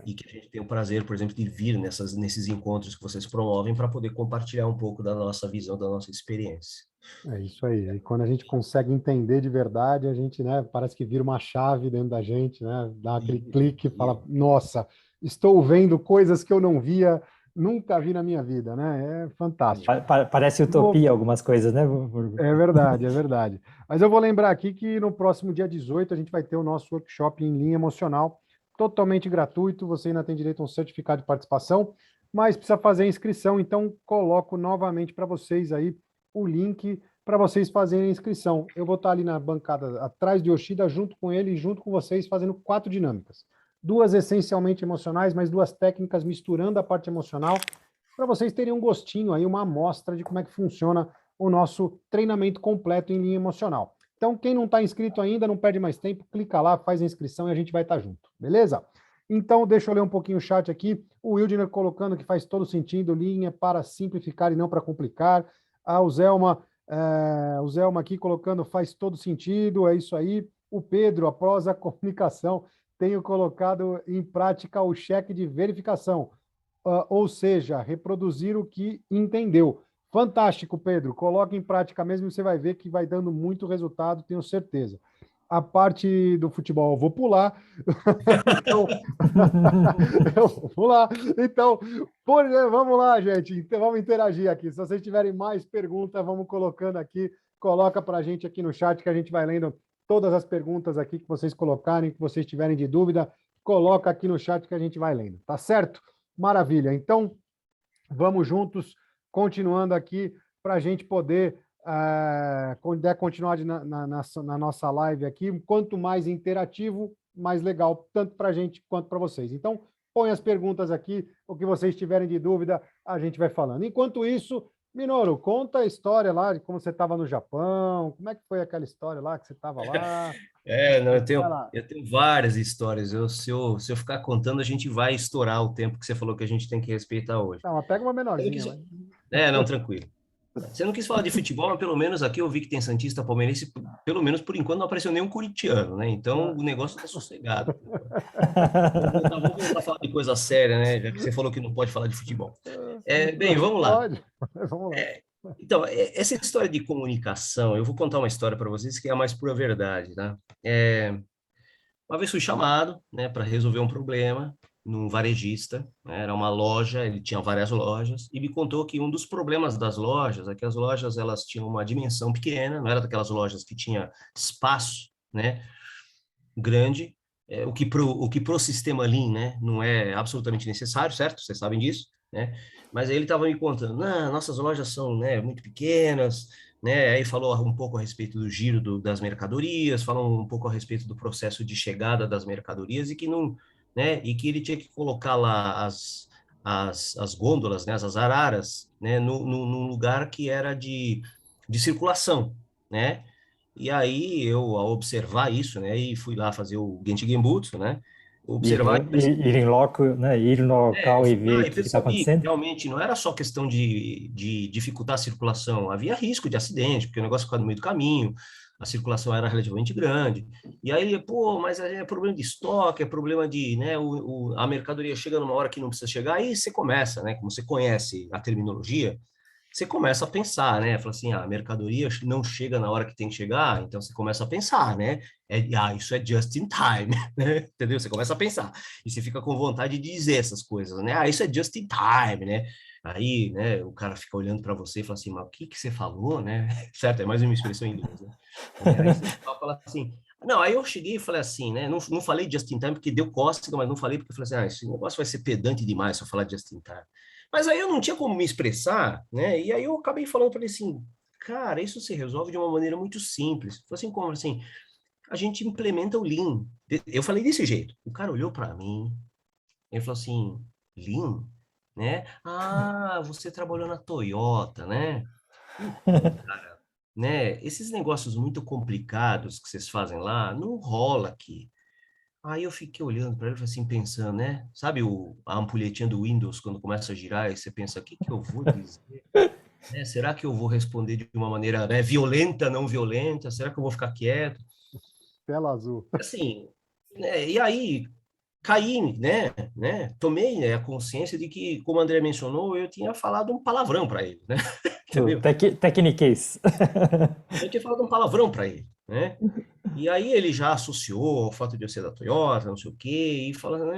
e que a gente tem o prazer, por exemplo, de vir nesses encontros que vocês promovem para poder compartilhar um pouco da nossa visão, da nossa experiência. É isso aí. E quando a gente consegue entender de verdade, a gente, né, parece que vira uma chave dentro da gente, né, dá aquele clique e fala, nossa, estou vendo coisas que eu não via, nunca vi na minha vida, né? É fantástico. Parece utopia algumas coisas, né, Burgo? É verdade, é verdade. Mas eu vou lembrar aqui que no próximo dia 18 a gente vai ter o nosso workshop em linha emocional, totalmente gratuito. Você ainda tem direito a um certificado de participação, mas precisa fazer a inscrição. Então, coloco novamente para vocês aí o link para vocês fazerem a inscrição. Eu vou estar ali na bancada atrás de Yoshida, junto com ele e junto com vocês, fazendo 4 dinâmicas. 2 essencialmente emocionais, mas 2 técnicas misturando a parte emocional, para vocês terem um gostinho aí, uma amostra de como é que funciona o nosso treinamento completo em linha emocional. Então, quem não está inscrito ainda, não perde mais tempo, clica lá, faz a inscrição e a gente vai estar junto, beleza? Então, deixa eu ler um pouquinho o chat aqui. O Wildner colocando que faz todo sentido, linha para simplificar e não para complicar. O Zelma aqui colocando faz todo sentido, é isso aí. O Pedro, após a comunicação, tenho colocado em prática o cheque de verificação, ou seja, reproduzir o que entendeu. Fantástico, Pedro. Coloque em prática mesmo e você vai ver que vai dando muito resultado, tenho certeza. A parte do futebol eu vou pular. Então, eu vou pular. Então, vamos lá, gente. Então, vamos interagir aqui. Se vocês tiverem mais perguntas, vamos colocando aqui. Coloca para a gente aqui no chat que a gente vai lendo todas as perguntas aqui que vocês colocarem, que vocês tiverem de dúvida, coloca aqui no chat que a gente vai lendo. Tá certo? Maravilha. Então, vamos juntos, continuando aqui, para a gente poder continuar na nossa live aqui. Quanto mais interativo, mais legal, tanto para a gente quanto para vocês. Então, põe as perguntas aqui, o que vocês tiverem de dúvida, a gente vai falando. Enquanto isso, Minoru, conta a história lá de como você estava no Japão, como é que foi aquela história lá que você estava lá? Não, eu tenho várias histórias. Se eu ficar contando, a gente vai estourar o tempo que você falou que a gente tem que respeitar hoje. Não, mas pega uma menorzinha. Não, tranquilo. Você não quis falar de futebol, mas pelo menos aqui eu vi que tem Santista Palmeirense, pelo menos por enquanto não apareceu nenhum corintiano, né? Então o negócio está sossegado. Vamos voltar a falar de coisa séria, né? Já que você falou que não pode falar de futebol. Bem, vamos lá. Vamos lá. Então, essa história de comunicação, eu vou contar uma história para vocês que é a mais pura verdade, tá? Uma vez fui chamado, né, para resolver um problema num varejista, né, era uma loja, ele tinha várias lojas, e me contou que um dos problemas das lojas é que as lojas elas tinham uma dimensão pequena, não era daquelas lojas que tinha espaço, né, grande, o que pro sistema Lean, né, não é absolutamente necessário, certo? Vocês sabem disso, né? Mas aí ele estava me contando, nossas lojas são, né, muito pequenas, né? Aí falou um pouco a respeito do giro das mercadorias, falou um pouco a respeito do processo de chegada das mercadorias e que não, né? E que ele tinha que colocar lá as gôndolas, né? As araras, né? Num lugar que era de circulação, né? E aí eu, ao observar isso, né? E fui lá fazer o Genchi Genbutsu, né? Observar ir em loco, né? Ir no local e ver o que está acontecendo. Realmente não era só questão de dificultar a circulação, havia risco de acidente, porque o negócio ficava no meio do caminho, a circulação era relativamente grande. E aí, mas é problema de estoque, é problema de, né, a mercadoria chega numa hora que não precisa chegar, aí você começa, né, como você conhece a terminologia, você começa a pensar, né? Fala assim, a mercadoria não chega na hora que tem que chegar, então você começa a pensar, né? Isso é just in time, né? Entendeu? Você começa a pensar. E você fica com vontade de dizer essas coisas, né? Isso é just in time, né? Aí, né, o cara fica olhando para você e fala assim, mas o que você falou, né? Certo, é mais uma expressão em inglês, né? Aí você fala assim, não, aí eu cheguei e falei assim, né? Não falei just in time porque deu cócega, mas não falei porque eu falei assim, esse negócio vai ser pedante demais se eu falar just in time. Mas aí eu não tinha como me expressar, né? E aí eu acabei falando para ele assim, cara, isso se resolve de uma maneira muito simples. Foi assim como assim, a gente implementa o Lean. Eu falei desse jeito. O cara olhou para mim, ele falou assim, Lean, né? Você trabalhou na Toyota, né? Então, cara, né? Esses negócios muito complicados que vocês fazem lá, não rola aqui. Aí eu fiquei olhando para ele, assim, pensando, né? Sabe a ampulhetinha do Windows, quando começa a girar, e você pensa, o que eu vou dizer? Né? Será que eu vou responder de uma maneira, né, violenta, não violenta? Será que eu vou ficar quieto? Tela azul. Assim, né? E aí, caí, né? Tomei, né, a consciência de que, como o André mencionou, eu tinha falado um palavrão para ele, né? Entendeu? Tecniquez. Eu tinha falado um palavrão para ele, né? E aí ele já associou ao fato de eu ser da Toyota, não sei o quê, e falando,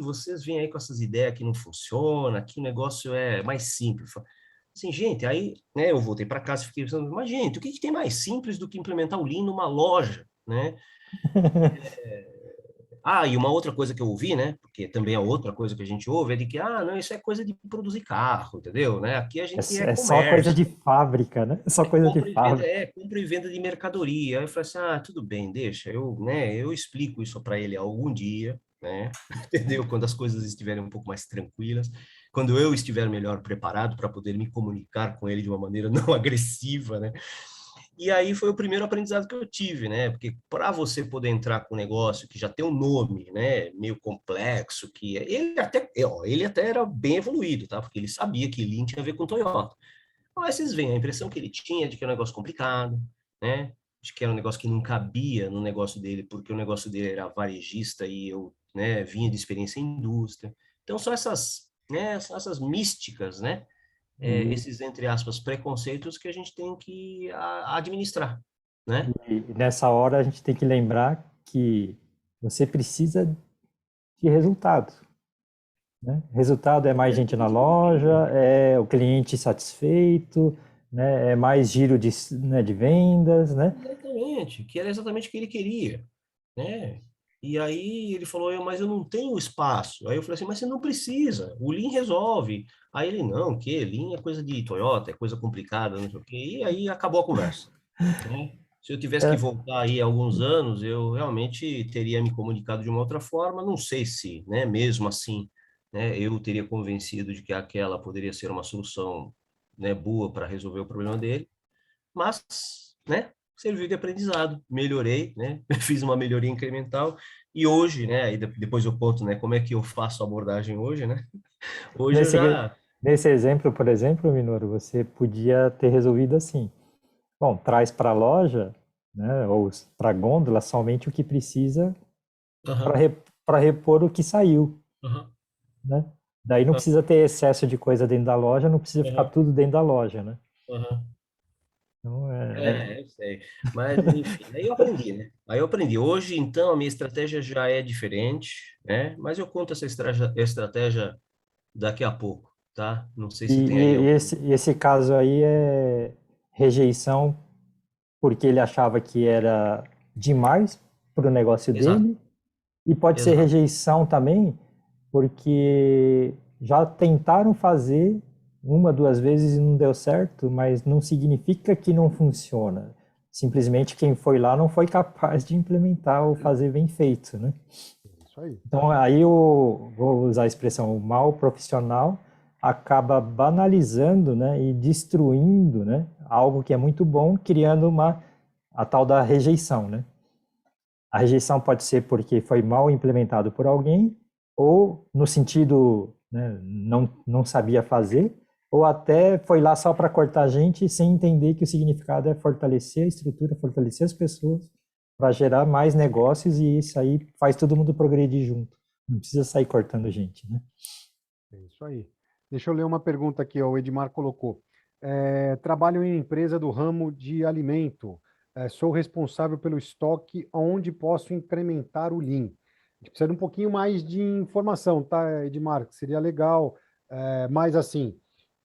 vocês vêm aí com essas ideias que não funcionam, que o negócio é mais simples. Assim, gente, aí, né, eu voltei para casa e fiquei pensando, mas gente, o que tem mais simples do que implementar o Lean numa loja, né? E uma outra coisa que eu ouvi, né, porque também é outra coisa que a gente ouve, é de que, não, isso é coisa de produzir carro, entendeu? Né? Aqui a gente é só coisa de fábrica, né? Só coisa de fábrica. Compra e venda de mercadoria. Aí eu falei assim, tudo bem, deixa, eu explico isso para ele algum dia, né? Entendeu? Quando as coisas estiverem um pouco mais tranquilas, quando eu estiver melhor preparado para poder me comunicar com ele de uma maneira não agressiva, né? E aí foi o primeiro aprendizado que eu tive, né? Porque para você poder entrar com um negócio que já tem um nome, né, meio complexo, que ele até era bem evoluído, tá? Porque ele sabia que Lean tinha a ver com Toyota. Mas vocês veem, a impressão que ele tinha de que é um negócio complicado, né? acho que era um negócio que não cabia no negócio dele, porque o negócio dele era varejista e eu, né, vinha de experiência em indústria. Então, são essas, né, essas místicas, né, esses, entre aspas, preconceitos que a gente tem que administrar, né? E nessa hora a gente tem que lembrar que você precisa de resultado, né? Resultado é mais gente na loja, é o cliente satisfeito, né? É mais giro de, né, de vendas, né? Exatamente, que era exatamente o que ele queria, né? E aí ele falou, mas eu não tenho espaço. Aí eu falei assim, mas você não precisa, o Lean resolve. Aí ele, não, que Lean é coisa de Toyota, é coisa complicada, não sei o quê. E aí acabou a conversa, né? Se eu tivesse que É, voltar aí alguns anos, eu realmente teria me comunicado de uma outra forma. Não sei se, né, mesmo assim, né, eu teria convencido de que aquela poderia ser uma solução, né, boa para resolver o problema dele. Mas, né, serviu de aprendizado. Melhorei, né, fiz uma melhoria incremental. E hoje, né, aí depois eu conto, né, como é que eu faço a abordagem hoje, né? Hoje eu nesse, já... nesse exemplo, por exemplo, Minoru, você podia ter resolvido assim. Bom, traz para a loja, né, ou para a gôndola somente o que precisa para Aham, repor o que saiu, aham, né? Daí não precisa ter excesso de coisa dentro da loja, não precisa ficar aham, tudo dentro da loja, né? aham. Então, Eu sei. Mas, enfim, aí eu aprendi, né? Aí eu aprendi. Hoje, então, a minha estratégia já é diferente, né? Mas eu conto essa estratégia daqui a pouco, tá? Não sei e, se tem aí algum... esse caso aí é rejeição porque ele achava que era demais para o negócio Exato, dele, e pode ser exato. rejeição também porque já tentaram fazer uma, duas vezes e não deu certo, mas não significa que não funciona. Simplesmente quem foi lá não foi capaz de implementar ou fazer bem feito, né? Isso aí. Então aí o, vou usar a expressão, o mal profissional acaba banalizando, né, e destruindo, né, algo que é muito bom, criando a tal da rejeição, né? A rejeição pode ser porque foi mal implementado por alguém, ou no sentido, né, não sabia fazer, ou até foi lá só para cortar a gente sem entender que o significado é fortalecer a estrutura, fortalecer as pessoas, para gerar mais negócios, e isso aí faz todo mundo progredir junto. Não precisa sair cortando gente, né? É isso aí. Deixa eu ler uma pergunta aqui, ó, o Edmar colocou. Trabalho em empresa do ramo de alimento. Sou responsável pelo estoque, onde posso incrementar o Lean. A gente precisa de um pouquinho mais de informação, tá, Edmar? Que seria legal. Mas assim,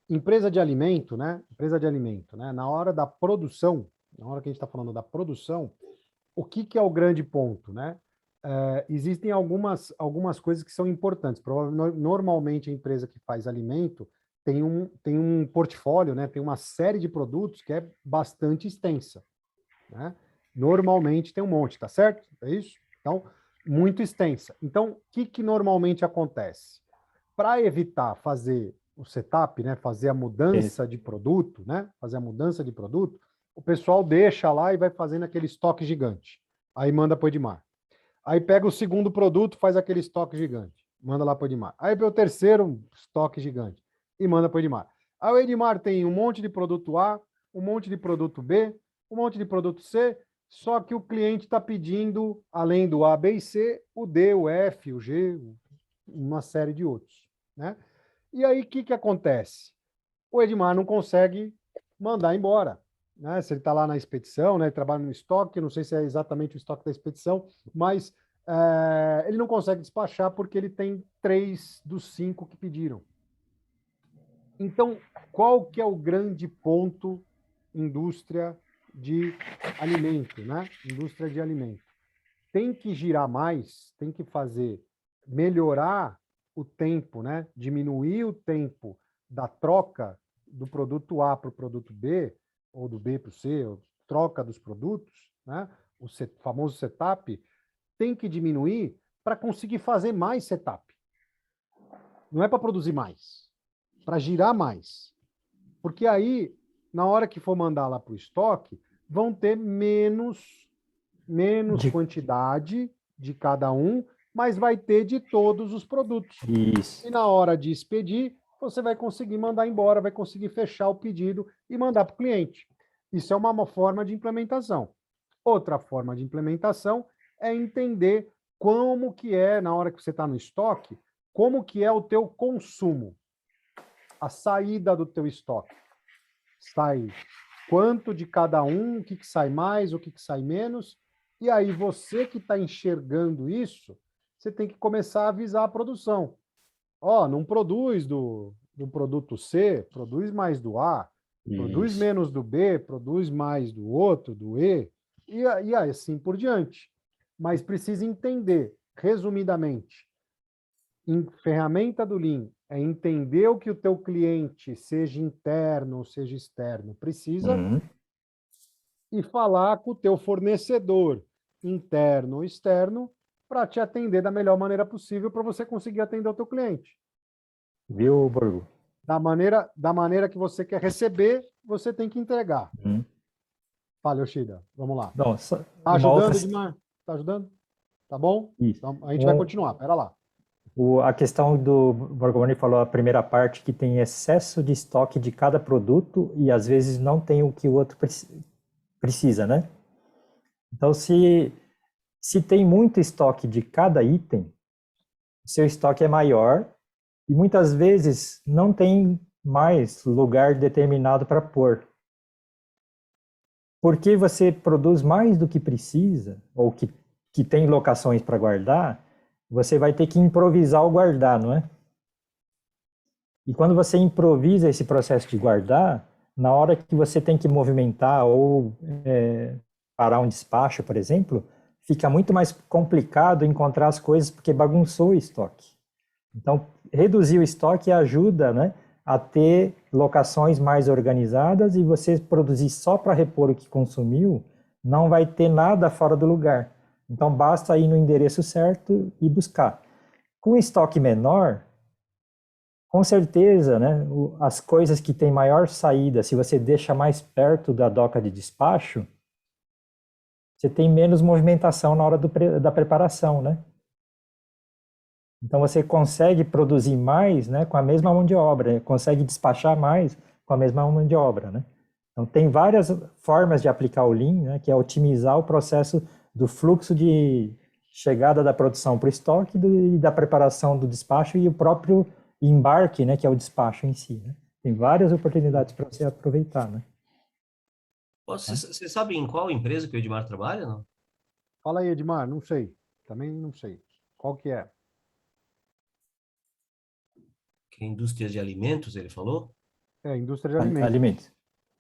empresa de alimento, né? Empresa de alimento, né? Na hora da produção, na hora que a gente está falando da produção, o que é o grande ponto, né? Existem algumas coisas que são importantes. Normalmente, a empresa que faz alimento tem um portfólio, né? Tem uma série de produtos que é bastante extensa, né? Normalmente tem um monte, tá certo? É isso? Então, muito extensa. Então, o que normalmente acontece? Para evitar fazer o setup, né? Fazer a mudança de produto, né? Fazer a mudança de produto, o pessoal deixa lá e vai fazendo aquele estoque gigante. Aí manda para o Edmar. Aí pega o segundo produto, faz aquele estoque gigante. Manda lá para o Edmar. Aí pega o terceiro, um estoque gigante. E manda para o Edmar. Aí o Edmar tem um monte de produto A, um monte de produto B, um monte de produto C, só que o cliente está pedindo, além do A, B e C, o D, o F, o G, uma série de outros, né? E aí, o que acontece? O Edmar não consegue mandar embora, né? Se ele está lá na expedição, né? Ele trabalha no estoque, não sei se é exatamente o estoque da expedição, mas ele não consegue despachar porque ele tem 3 dos 5 que pediram. Então, qual que é o grande ponto indústria de alimento, né? Indústria de alimento. Tem que girar mais, tem que fazer, melhorar o tempo, né? Diminuir o tempo da troca do produto A para o produto B, ou do B para o C, ou troca dos produtos, né? O famoso setup, tem que diminuir para conseguir fazer mais setup. Não é para produzir mais, para girar mais. Porque aí, na hora que for mandar lá para o estoque, vão ter menos De, quantidade de cada um, mas vai ter de todos os produtos. isso. E na hora de expedir, você vai conseguir mandar embora, vai conseguir fechar o pedido e mandar para o cliente. Isso é uma forma de implementação. Outra forma de implementação é entender como que é, na hora que você está no estoque, como que é o teu consumo, a saída do teu estoque. Sai quanto de cada um, o que sai mais, o que sai menos, e aí você que está enxergando isso, você tem que começar a avisar a produção. Ó, não produz do produto C, produz mais do A, produz Isso. menos do B, produz mais do outro, do E, e assim por diante. Mas precisa entender, resumidamente, em ferramenta do Lean, é entender o que o teu cliente, seja interno ou seja externo, precisa, Uhum. e falar com o teu fornecedor, interno ou externo, para te atender da melhor maneira possível para você conseguir atender o teu cliente. Viu, Borgo? Da maneira que você quer receber, você tem que entregar. Uhum. Fala, Yoshida, vamos lá. Bom, Tá uma outra... ajudando, Edmar? Tá ajudando? Tá bom? Isso. Então, a gente vai continuar, pera lá. A questão do Borgomoni falou a primeira parte que tem excesso de estoque de cada produto e às vezes não tem o que o outro precisa, né? Então, se tem muito estoque de cada item, seu estoque é maior e muitas vezes não tem mais lugar determinado para pôr. Porque você produz mais do que precisa, ou que tem locações para guardar, você vai ter que improvisar o guardar, não é? E quando você improvisa esse processo de guardar, na hora que você tem que movimentar ou parar um despacho, por exemplo, fica muito mais complicado encontrar as coisas porque bagunçou o estoque. Então, reduzir o estoque ajuda, né, a ter locações mais organizadas e você produzir só para repor o que consumiu, não vai ter nada fora do lugar. Então, basta ir no endereço certo e buscar. Com estoque menor, com certeza, né, as coisas que têm maior saída, se você deixa mais perto da doca de despacho, você tem menos movimentação na hora da preparação, né? Então você consegue produzir mais, né, com a mesma mão de obra, consegue despachar mais com a mesma mão de obra, né? Então tem várias formas de aplicar o Lean, né, que é otimizar o processo do fluxo de chegada da produção para o estoque e da preparação do despacho e o próprio embarque, né, que é o despacho em si, né? Tem várias oportunidades para você aproveitar, né? Você sabe em qual empresa que o Edmar trabalha, não? Fala aí, Edmar, não sei. Também não sei. Qual que é? Que é indústria de alimentos, ele falou? É, indústria de alimentos. Alimentos.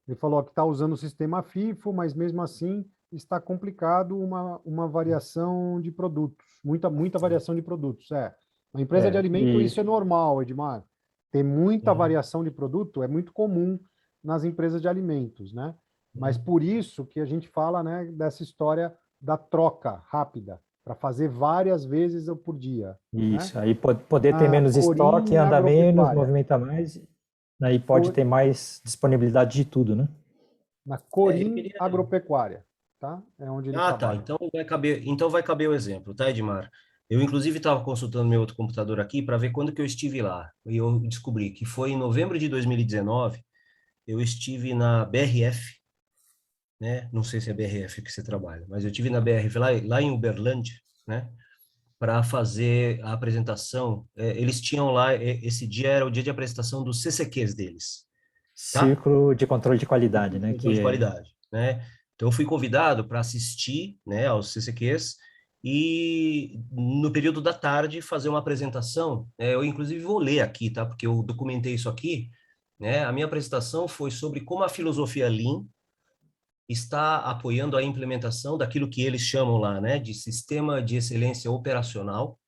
Ele falou que está usando o sistema FIFO, mas mesmo assim está complicado uma variação de produtos. Muita variação de produtos. Uma empresa de alimento, isso é normal, Edmar. Ter muita variação de produto é muito comum nas empresas de alimentos, né? Mas por isso que a gente fala, né, dessa história da troca rápida, para fazer várias vezes por dia. Isso, Né? aí poder ter A menos estoque, Corim andar menos, Agropecuária. movimentar mais, aí pode ter mais disponibilidade de tudo, né? Na Eu Corim queria... Agropecuária, tá? É onde ele Ah, tá. trabalha. Então vai caber o exemplo, tá, Edmar? Eu, inclusive, estava consultando meu outro computador aqui para ver quando que eu estive lá. E eu descobri que foi em novembro de 2019, eu estive na BRF, né? Não sei se é BRF que você trabalha, mas eu estive na BRF lá em Uberlândia, né? Para fazer a apresentação. Eles tinham lá, esse dia era o dia de apresentação dos CCQs deles, tá? Círculo de controle de qualidade, né? Controle Que de é, qualidade, né? Então, eu fui convidado para assistir, né, aos CCQs e, no período da tarde, fazer uma apresentação. Eu, inclusive, vou ler aqui, tá? Porque eu documentei isso aqui, né? A minha apresentação foi sobre como a filosofia Lean está apoiando a implementação daquilo que eles chamam lá, né, de Sistema de Excelência Operacional,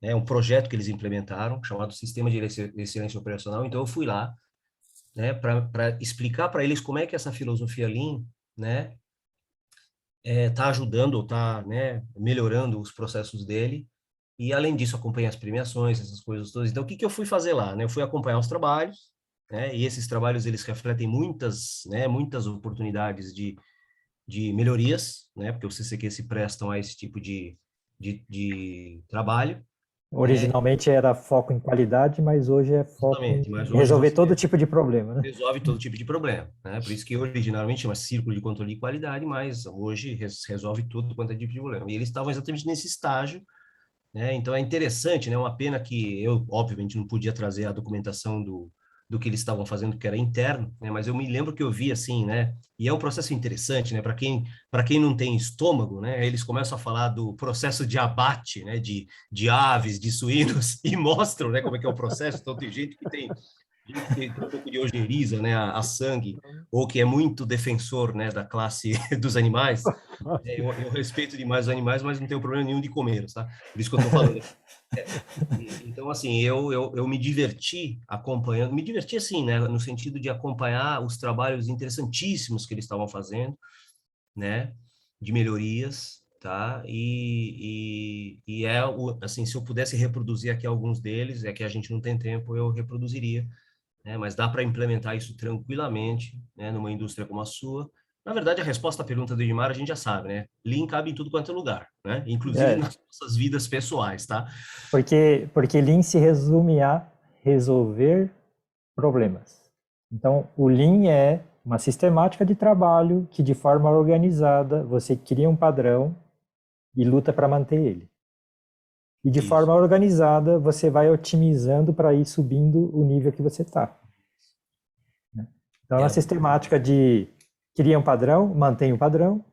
né, um projeto que eles implementaram, chamado Sistema de Excelência Operacional. Então, eu fui lá, né, para explicar para eles como é que essa filosofia Lean, né, tá ajudando, tá, né, melhorando os processos dele. E, além disso, acompanhar as premiações, essas coisas todas. Então, o que que eu fui fazer lá, né? Eu fui acompanhar os trabalhos, né? E esses trabalhos, eles refletem muitas, né, muitas oportunidades de melhorias, né? Porque os CCQ se prestam a esse tipo de trabalho. Originalmente era foco em qualidade, mas hoje é foco em Justamente, mas hoje resolver você todo tipo de problema, né? resolve todo tipo de problema, né? Por isso que originalmente chama Círculo de Controle de Qualidade, mas hoje resolve tudo quanto é tipo de problema. E eles estavam exatamente nesse estágio, né? Então é interessante, né? Uma pena que eu, obviamente, não podia trazer a documentação do que eles estavam fazendo, que era interno, né? Mas eu me lembro que eu vi assim, né? E é um processo interessante, né? Para quem não tem estômago, né? Eles começam a falar do processo de abate, né? De aves, de suínos e mostram, né? Como é que é o processo. Então tem gente que tem um pouco de ojeriza, né? A sangue, ou que é muito defensor, né? Da classe dos animais. Eu respeito demais os animais, mas não tenho problema nenhum de comer, tá? Por isso que eu estou falando. Então, assim, eu me diverti acompanhando, me diverti assim, né, no sentido de acompanhar os trabalhos interessantíssimos que eles estavam fazendo, né, de melhorias, tá? Assim, se eu pudesse reproduzir aqui alguns deles, é que a gente não tem tempo, eu reproduziria, né? Mas dá para implementar isso tranquilamente, né, numa indústria como a sua. Na verdade, a resposta à pergunta do Edmar a gente já sabe, né? Lean cabe em tudo quanto é lugar, né? Inclusive É, nas nossas vidas pessoais, tá? porque Lean se resume a resolver problemas. Então, o Lean é uma sistemática de trabalho que, de forma organizada, você cria um padrão e luta para manter ele. E de Isso. forma organizada, você vai otimizando para ir subindo o nível que você está. Então, é uma É, sistemática de cria um padrão, mantém o padrão,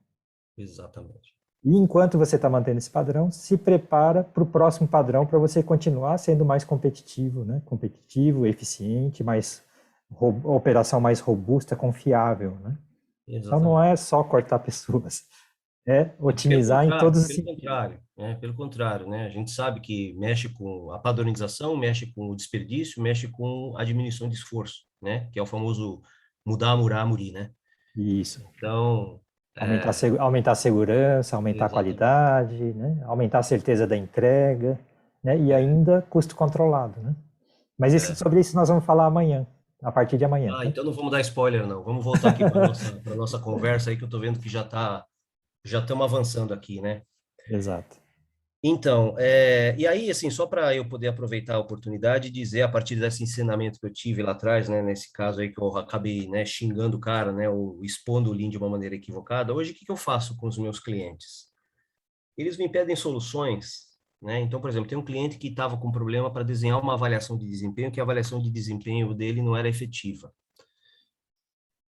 exatamente. e enquanto você está mantendo esse padrão, se prepara para o próximo padrão para você continuar sendo mais competitivo, né? Competitivo, eficiente, operação mais robusta, confiável, né? Então não Exatamente. é só cortar pessoas, é otimizar em todos os Pelo sentidos. contrário, né? Pelo contrário, né? A gente sabe que mexe com a padronização, mexe com o desperdício, mexe com a diminuição de esforço, né? Que é o famoso mudar, murar, murir, né? Isso. Então, Aumentar a segurança, aumentar a exatamente. qualidade, né? Aumentar a certeza da entrega, né? E É, ainda custo controlado, né? Mas é. sobre isso nós vamos falar amanhã, a partir de amanhã, Ah, tá? então não vamos dar spoiler, não. Vamos voltar aqui para nossa conversa aí, que eu estou vendo que já estamos avançando aqui, né? Exato. Então, e aí, assim, só para eu poder aproveitar a oportunidade e dizer, a partir desse ensinamento que eu tive lá atrás, né, nesse caso aí que eu acabei, né, xingando o cara, né, ou expondo o Lean de uma maneira equivocada, hoje o que que eu faço com os meus clientes? Eles me pedem soluções, né? Então, por exemplo, tem um cliente que estava com problema para desenhar uma avaliação de desempenho, que a avaliação de desempenho dele não era efetiva.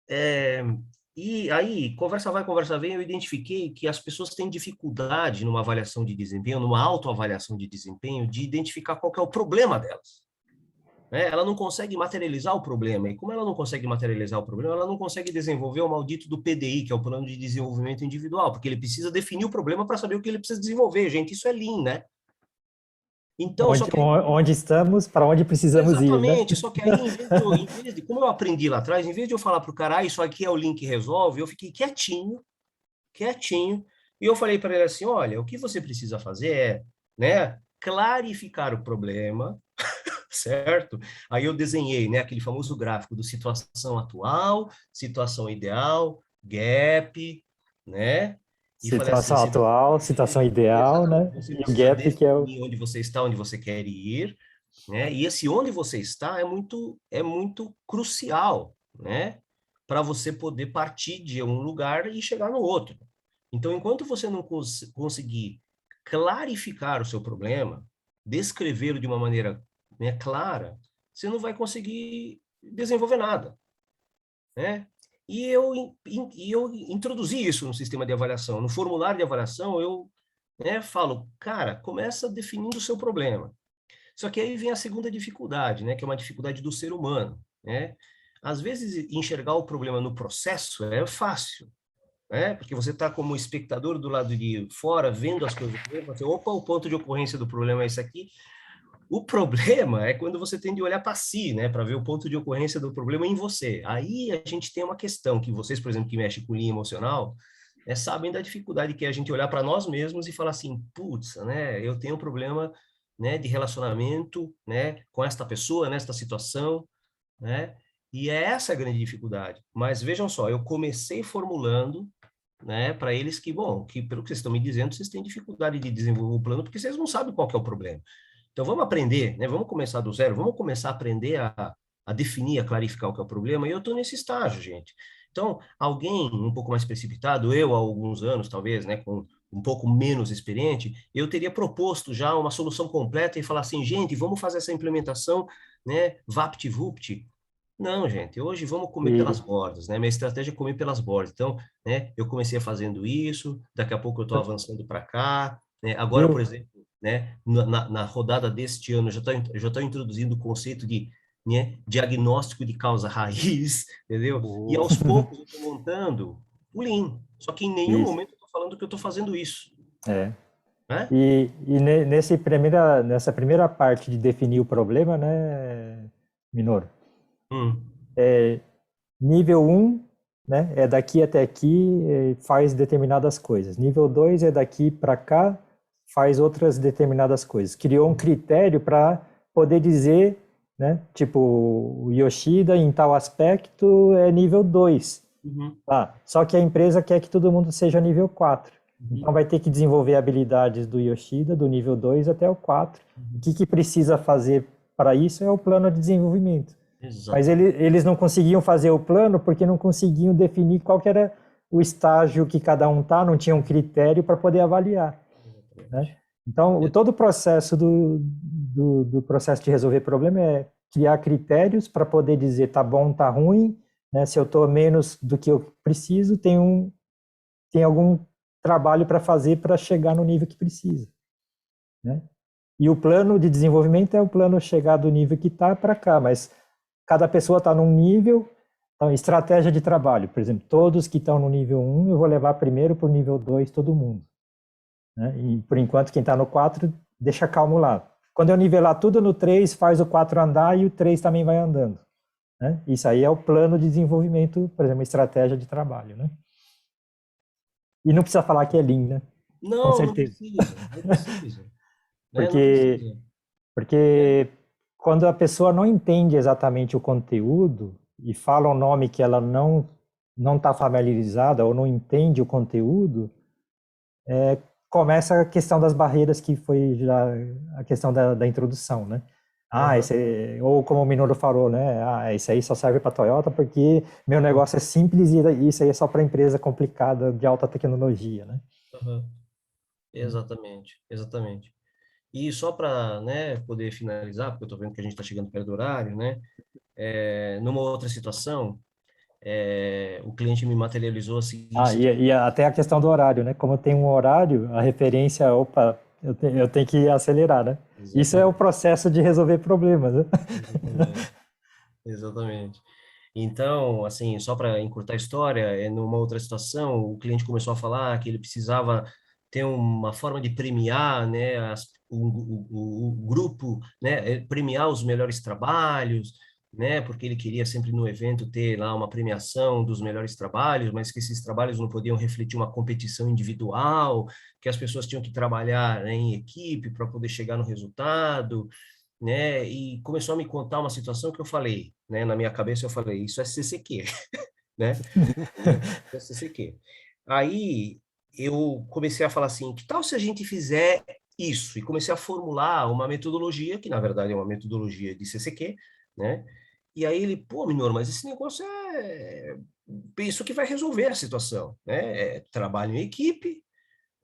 É, e aí, conversa vai, conversa vem, eu identifiquei que as pessoas têm dificuldade numa avaliação de desempenho, numa autoavaliação de desempenho, de identificar qual que é o problema delas. Né? Ela não consegue materializar o problema, e como ela não consegue materializar o problema, ela não consegue desenvolver o maldito do PDI, que é o Plano de Desenvolvimento Individual, porque ele precisa definir o problema para saber o que ele precisa desenvolver, gente, isso é Lean, né? Então, só Onde, que onde estamos, para onde precisamos ir, né? exatamente, só que aí, como eu aprendi lá atrás, em vez de eu falar para o cara, isso aqui é o Lean que resolve, eu fiquei quietinho, e eu falei para ele assim, olha, o que você precisa fazer é, né, clarificar o problema, certo? Aí eu desenhei, né, aquele famoso gráfico do situação atual, situação ideal, gap, né? E falei assim, Situação atual, situação ideal, né? exatamente, você E o precisa gap que é o definir onde você está, onde você quer ir, né? E esse onde você está é muito crucial, né? Para você poder partir de um lugar e chegar no outro. Então, enquanto você não conseguir clarificar o seu problema, descrevê-lo de uma maneira, né, clara, você não vai conseguir desenvolver nada, né? E eu introduzi isso no sistema de avaliação. No formulário de avaliação, eu, né, falo, cara, começa definindo o seu problema. Só que aí vem a segunda dificuldade, né, que é uma dificuldade do ser humano, né? Às vezes, enxergar o problema no processo é fácil, né? Porque você está como espectador do lado de fora, vendo as coisas, você, opa, o ponto de ocorrência do problema é esse aqui. O problema é quando você tem de olhar para si, né, para ver o ponto de ocorrência do problema em você. Aí a gente tem uma questão que vocês, por exemplo, que mexem com linha emocional, sabem da dificuldade que é a gente olhar para nós mesmos e falar assim, putz, né, eu tenho um problema, né, de relacionamento, né, com esta pessoa, nesta situação, né, e é essa a grande dificuldade. Mas vejam só, eu comecei formulando, né, para eles que, bom, que pelo que vocês estão me dizendo, vocês têm dificuldade de desenvolver o plano porque vocês não sabem qual que é o problema. Então, vamos aprender, né? Vamos começar do zero, vamos começar a aprender a definir, a clarificar o que é o problema, e eu estou nesse estágio, gente. Então, alguém um pouco mais precipitado, eu há alguns anos, talvez, né, com um pouco menos experiente, eu teria proposto já uma solução completa e falar assim, gente, vamos fazer essa implementação, né, vapt-vupt. Não, gente, hoje vamos comer pelas E bordas, né? Minha estratégia é comer pelas bordas. Então, né, eu comecei fazendo isso, daqui a pouco eu estou avançando para cá, né? Agora, por viu? exemplo, né, na rodada deste ano, eu já estou introduzindo o conceito de, né, diagnóstico de causa raiz, entendeu? E Boa. aos poucos eu estou montando o Lean. Só que em nenhum Isso. momento eu estou falando que eu estou fazendo isso, É. né? Nessa primeira parte de definir o problema, né, Minoro? Hum, Nível um, né, é daqui até aqui, faz determinadas coisas. Nível 2 é daqui para cá, faz outras determinadas coisas. Criou um critério para poder dizer, né, tipo, o Yoshida em tal aspecto é nível 2. uhum, Só que a empresa quer que todo mundo seja nível 4. uhum, Então vai ter que desenvolver habilidades do Yoshida, do nível 2 até o 4. O uhum. que precisa fazer para isso é o plano de desenvolvimento. Mas Exatamente. eles não conseguiam fazer o plano porque não conseguiam definir qual que era o estágio que cada um está, não tinha um critério para poder avaliar, né? Exatamente. Então, todo o processo do processo de resolver problema é criar critérios para poder dizer tá bom, tá ruim, né? Se eu estou menos do que eu preciso, tem algum trabalho para fazer para chegar no nível que precisa, né? E o plano de desenvolvimento é o plano chegar do nível que está para cá, mas cada pessoa está num nível. Então, estratégia de trabalho, por exemplo, todos que estão no nível 1, eu vou levar primeiro para o nível 2 todo mundo, né? E por enquanto, quem está no 4, deixa calmo lá. Quando eu nivelar tudo no 3, faz o 4 andar e o 3 também vai andando, né? Isso aí é o plano de desenvolvimento, por exemplo, estratégia de trabalho, né? E não precisa falar que é Lean, né? Com Não, não certeza. precisa, não precisa, né? Não Porque, precisa. É. porque quando a pessoa não entende exatamente o conteúdo e fala um nome que ela não está familiarizada ou não entende o conteúdo, começa a questão das barreiras que foi já a questão da introdução, né? Aham. Ou como o Minoru falou, né? Isso aí só serve para Toyota porque meu negócio é simples e isso aí é só para empresa complicada de alta tecnologia, né? Aham. Exatamente, exatamente. E só para, né, poder finalizar, porque eu estou vendo que a gente está chegando perto do horário, né? Numa outra situação, o cliente me materializou a seguinte situação. E até a questão do horário, né? Como tem um horário, a referência, opa, eu tenho que acelerar, né? Isso é o Exatamente, processo de resolver problemas, né? exatamente, exatamente. Então, assim, só para encurtar a história, numa outra situação, o cliente começou a falar que ele precisava ter uma forma de premiar, né, o grupo, né, premiar os melhores trabalhos, né, porque ele queria sempre no evento ter lá uma premiação dos melhores trabalhos, mas que esses trabalhos não podiam refletir uma competição individual, que as pessoas tinham que trabalhar, né, em equipe para poder chegar no resultado, né? E começou a me contar uma situação que eu falei, né? Na minha cabeça eu falei, isso é CCQ, né? Entendeu? Isso é CCQ. Aí eu comecei a falar assim, que tal se a gente fizer isso? E comecei a formular uma metodologia, que na verdade é uma metodologia de CCQ, né? E aí ele, pô, Minor, mas esse negócio é isso que vai resolver a situação, né? É trabalho em equipe,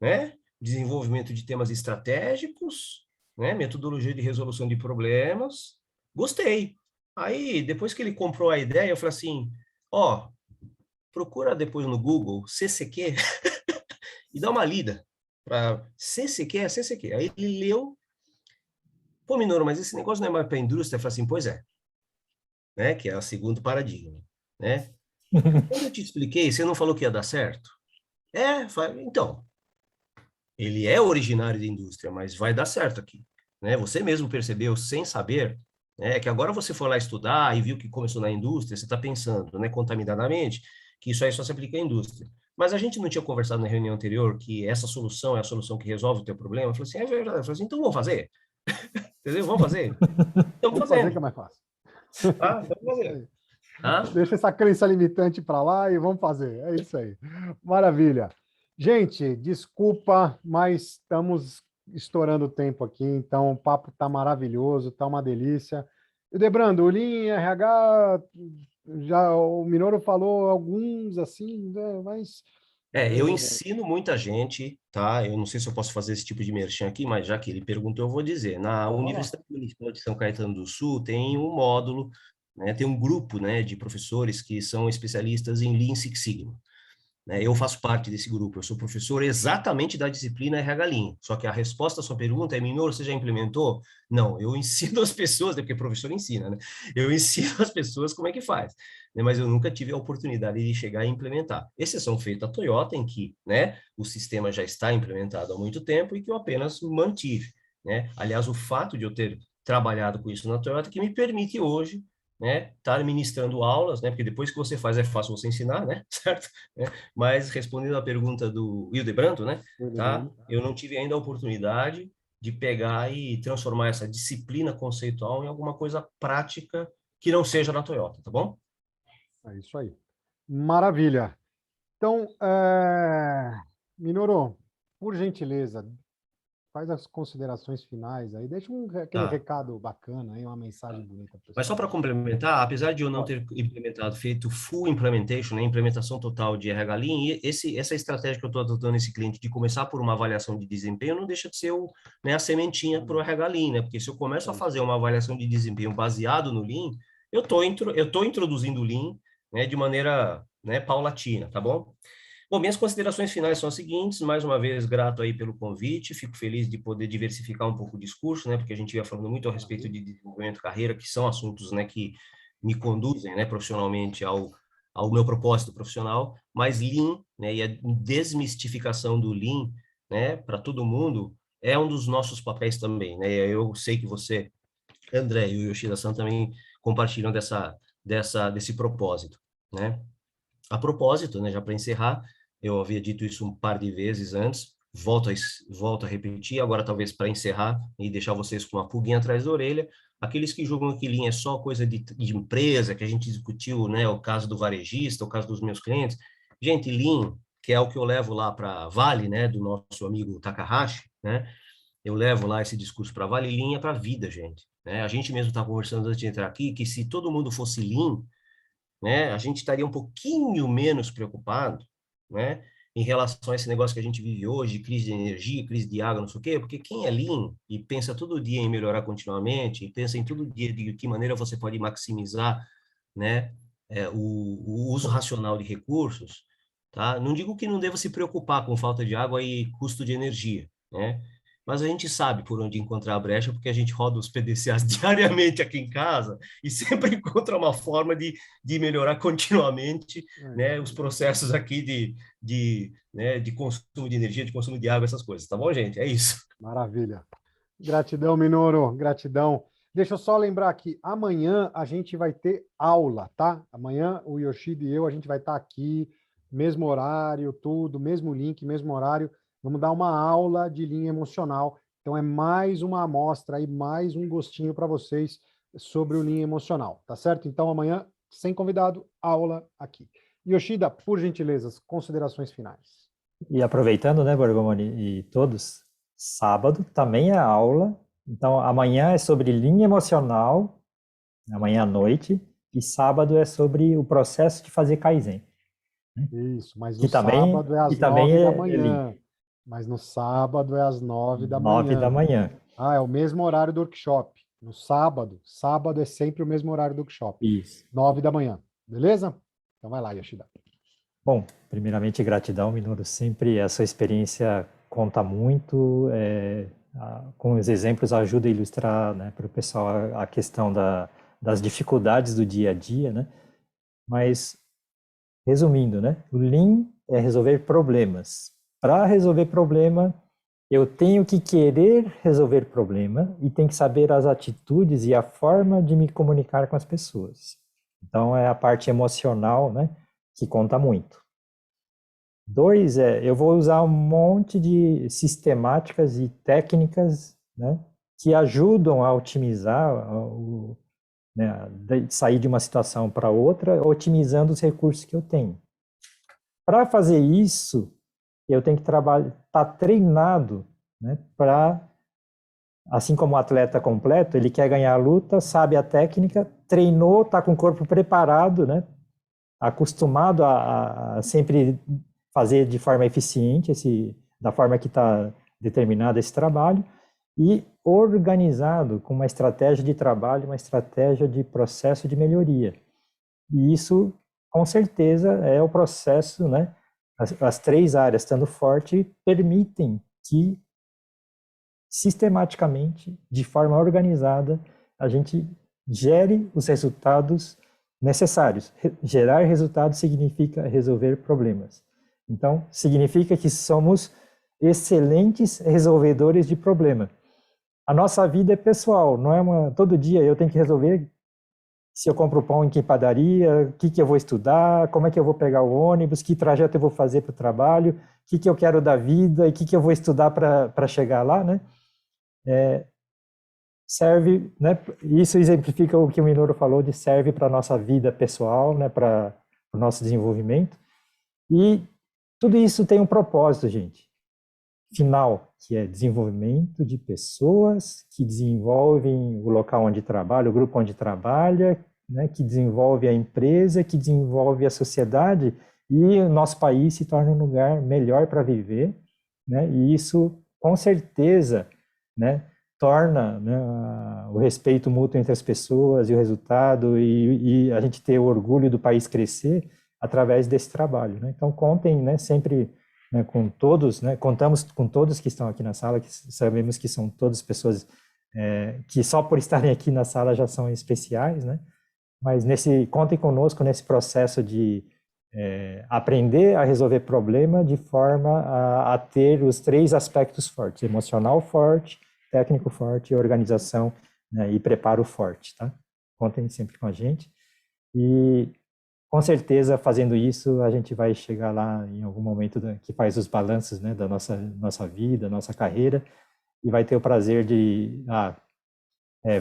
né? Desenvolvimento de temas estratégicos, né? Metodologia de resolução de problemas. Gostei. Aí, depois que ele comprou a ideia, eu falei assim, ó, procura depois no Google CCQ e dá uma lida para CCQ é CCQ. Aí ele leu, pô, Minoru, mas esse negócio não é mais para a indústria? Eu falei assim, pois é, né? Que é o segundo paradigma, né? Quando eu te expliquei, você não falou que ia dar certo? Então, ele é originário da indústria, mas vai dar certo aqui, né? Você mesmo percebeu sem saber, né? Que agora você foi lá estudar e viu que começou na indústria, você está pensando, né, contaminadamente, que isso aí só se aplica à indústria. Mas a gente não tinha conversado na reunião anterior que essa solução é a solução que resolve o teu problema? Eu falei assim, é verdade. Eu falei assim, então vamos fazer, entendeu? Vamos fazer. Estamos Vamos fazer que é fazendo, mais fácil. tá? Estamos É isso fazendo, aí. tá? Deixa essa crença limitante para lá e vamos fazer. É isso aí. Maravilha. Gente, desculpa, mas estamos estourando o tempo aqui, então o papo tá maravilhoso, tá uma delícia. E Debrando, o Lean RH, já o Minoro falou alguns assim, né, mas Eu ensino muita gente, tá? Eu não sei se eu posso fazer esse tipo de merchan aqui, mas já que ele perguntou, eu vou dizer. Na pô, vai lá. Universidade Municipal de São Caetano do Sul tem um módulo, né? Tem um grupo, né, de professores que são especialistas em Lean Six Sigma. Né? Eu faço parte desse grupo, eu sou professor exatamente da disciplina RH Lean. Só que a resposta à sua pergunta é, Minor, você já implementou? Não, eu ensino as pessoas, né, porque professor ensina, né? Eu ensino as pessoas como é que faz, né? Mas eu nunca tive a oportunidade de chegar e implementar. Exceção feita a Toyota, em que, né, o sistema já está implementado há muito tempo e que eu apenas mantive, né? Aliás, o fato de eu ter trabalhado com isso na Toyota que me permite hoje, né, estar ministrando aulas, né, porque depois que você faz é fácil você ensinar, né, certo? Mas respondendo à pergunta do Hildebrando, né, tá? Eu não tive ainda a oportunidade de pegar e transformar essa disciplina conceitual em alguma coisa prática que não seja na Toyota, tá bom? É isso aí. Maravilha. Então, Minoru, por gentileza, faz as considerações finais aí, deixa aquele Tá. recado bacana aí, uma mensagem bonita para o Mas só pessoal. para complementar, apesar de eu não Pode. ter implementado, feito full implementation, né, implementação total de RH Lean, e essa estratégia que eu estou adotando nesse cliente de começar por uma avaliação de desempenho não deixa de ser né, a sementinha para o RH Lean, né? Porque se eu começo a É isso fazer aí. uma avaliação de desempenho baseado no Lean, eu tô introduzindo o Lean, né, de maneira, né, paulatina, tá bom? Bom, minhas considerações finais são as seguintes. Mais uma vez, grato aí pelo convite. Fico feliz de poder diversificar um pouco o discurso, né? Porque a gente ia falando muito a respeito Maravilha. de desenvolvimento de carreira, que são assuntos, né, que me conduzem, né, profissionalmente ao meu propósito profissional. Mas Lean, né, e a desmistificação do Lean, né, para todo mundo, é um dos nossos papéis também, né? Eu sei que você, André e o Yoshida-san também compartilham desse propósito, né? A propósito, né, já para encerrar, eu havia dito isso um par de vezes antes, volto a repetir, agora talvez para encerrar e deixar vocês com uma pulguinha atrás da orelha, aqueles que julgam que Lean é só coisa de empresa, que a gente discutiu, né, o caso do varejista, o caso dos meus clientes. Gente, Lean, que é o que eu levo lá para Vale, né, do nosso amigo Takahashi, né, eu levo lá esse discurso para Vale, Lean é para a vida, gente. Né? A gente mesmo está conversando antes de entrar aqui, que se todo mundo fosse Lean, né, a gente estaria um pouquinho menos preocupado, né, em relação a esse negócio que a gente vive hoje, crise de energia, crise de água, não sei o quê, porque quem é lean e pensa todo dia em melhorar continuamente, e pensa em todo dia de que maneira você pode maximizar, né, o uso racional de recursos, tá? Não digo que não deva se preocupar com falta de água e custo de energia, né? Mas a gente sabe por onde encontrar a brecha, porque a gente roda os PDCAs diariamente aqui em casa e sempre encontra uma forma de melhorar continuamente, É né, isso os aí. processos aqui né, de consumo de energia, de consumo de água, essas coisas, tá bom, gente? É isso. Maravilha. Gratidão, Minoru, gratidão. Deixa eu só lembrar aqui, amanhã a gente vai ter aula, tá? Amanhã o Yoshida e eu, a gente vai estar aqui, mesmo horário, tudo, mesmo link, mesmo horário. Vamos dar uma aula de linha emocional. Então é mais uma amostra aí, mais um gostinho para vocês sobre o linha emocional, tá certo? Então amanhã, sem convidado, aula aqui. Yoshida, por gentileza, considerações finais. E aproveitando, né, Borgomoni e todos, sábado também é aula. Então, amanhã é sobre linha emocional, amanhã à noite, e sábado é sobre o processo de fazer Kaizen, né? Isso, mas no Que também, sábado é que às também 9 da é Lean, manhã. Mas no sábado é às 9 da 9 da manhã. manhã. Ah, é o mesmo horário do workshop. No sábado, sábado é sempre o mesmo horário do workshop. Isso. 9 da manhã. Beleza? Então vai lá, Yoshida. Bom, primeiramente, gratidão, Minoru. Sempre a sua experiência conta muito. Com os exemplos ajuda a ilustrar, né, para o pessoal a questão das dificuldades do dia a dia, né? Mas, resumindo, né, o Lean é resolver problemas. Para resolver problema, eu tenho que querer resolver problema e tenho que saber as atitudes e a forma de me comunicar com as pessoas. Então, é a parte emocional, né, que conta muito. 2 eu vou usar um monte de sistemáticas e técnicas, né, que ajudam a otimizar, né, de sair de uma situação para outra, otimizando os recursos que eu tenho. Para fazer isso, eu tenho que estar treinado né, assim como o atleta completo, ele quer ganhar a luta, sabe a técnica, treinou, está com o corpo preparado, né, acostumado a sempre fazer de forma eficiente, da forma que está determinado esse trabalho, e organizado com uma estratégia de trabalho, uma estratégia de processo de melhoria. E isso, com certeza, é o processo, né? As três áreas estando forte permitem que, sistematicamente, de forma organizada, a gente gere os resultados necessários. Gerar resultados significa resolver problemas. Então, significa que somos excelentes resolvedores de problema. A nossa vida é pessoal, não é todo dia eu tenho que resolver se eu compro pão em que padaria, o que eu vou estudar, como é que eu vou pegar o ônibus, que trajeto eu vou fazer para o trabalho, o que eu quero da vida e o que eu vou estudar para chegar lá, né? Serve, né? Isso exemplifica o que o Minoru falou de serve para a nossa vida pessoal, né? Para o nosso desenvolvimento. E tudo isso tem um propósito, gente, final, que é desenvolvimento de pessoas que desenvolvem o local onde trabalha, o grupo onde trabalha, né, que desenvolve a empresa, que desenvolve a sociedade, e o nosso país se torna um lugar melhor para viver, né, e isso, com certeza, né, torna, né, o respeito mútuo entre as pessoas e o resultado, e a gente ter o orgulho do país crescer através desse trabalho, né? Então, contem, né, sempre, né, com todos, né, contamos com todos que estão aqui na sala, que sabemos que são todas pessoas que só por estarem aqui na sala já são especiais, né? Mas contem conosco nesse processo de aprender a resolver problema de forma a ter os três aspectos fortes: emocional forte, técnico forte e organização, né, e preparo forte, tá? Contem sempre com a gente. E com certeza, fazendo isso, a gente vai chegar lá em algum momento que faz os balanços, né, da nossa vida, nossa carreira, e vai ter o prazer de,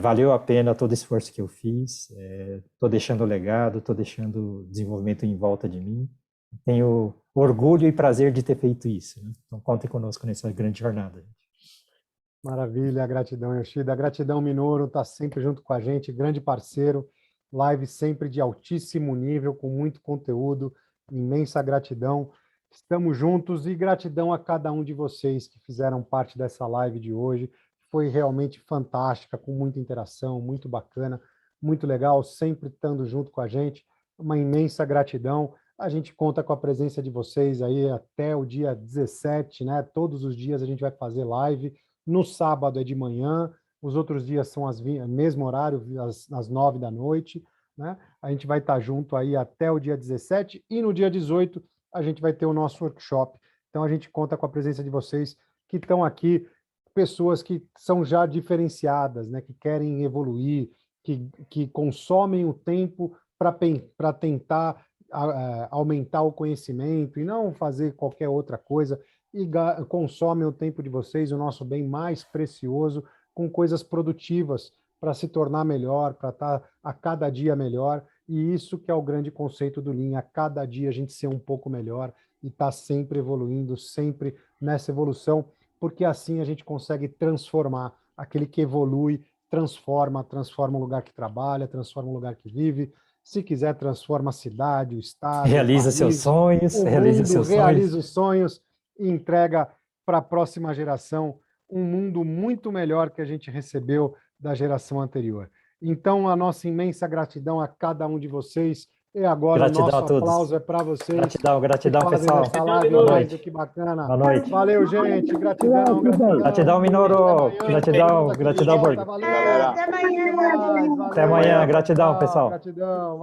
valeu a pena todo o esforço que eu fiz, estou deixando legado, estou deixando desenvolvimento em volta de mim, tenho orgulho e prazer de ter feito isso, né? Então, contem conosco nessa grande jornada, gente. Maravilha, gratidão, Yoshida. Gratidão, Minoru, está sempre junto com a gente, grande parceiro. Live sempre de altíssimo nível, com muito conteúdo, imensa gratidão. Estamos juntos e gratidão a cada um de vocês que fizeram parte dessa live de hoje. Foi realmente fantástica, com muita interação, muito bacana, muito legal, sempre estando junto com a gente. Uma imensa gratidão. A gente conta com a presença de vocês aí até o dia 17, né? Todos os dias a gente vai fazer live. No sábado é de manhã, os outros dias são mesmo horário, às 9 da noite, né? A gente vai estar junto aí até o dia 17 e no dia 18 a gente vai ter o nosso workshop. Então a gente conta com a presença de vocês que estão aqui, pessoas que são já diferenciadas, né? Que querem evoluir, que consomem o tempo para tentar aumentar o conhecimento e não fazer qualquer outra coisa, e consomem o tempo de vocês, o nosso bem mais precioso, com coisas produtivas para se tornar melhor, para estar a cada dia melhor. E isso que é o grande conceito do Lean, a cada dia a gente ser um pouco melhor e estar sempre evoluindo, sempre nessa evolução, porque assim a gente consegue transformar. Aquele que evolui, transforma o lugar que trabalha, transforma o lugar que vive. Se quiser, transforma a cidade, o estado, Realiza seus sonhos, realiza os sonhos e entrega para a próxima geração um mundo muito melhor que a gente recebeu da geração anterior. Então, a nossa imensa gratidão a cada um de vocês. E agora gratidão o nosso aplauso é para vocês. Gratidão, pessoal. Boa noite. Que bacana. Boa noite. Valeu, gente. Gratidão. Gratidão, Minoru. Gratidão, Borg. Até amanhã. Até amanhã. Gratidão, pessoal. Gratidão.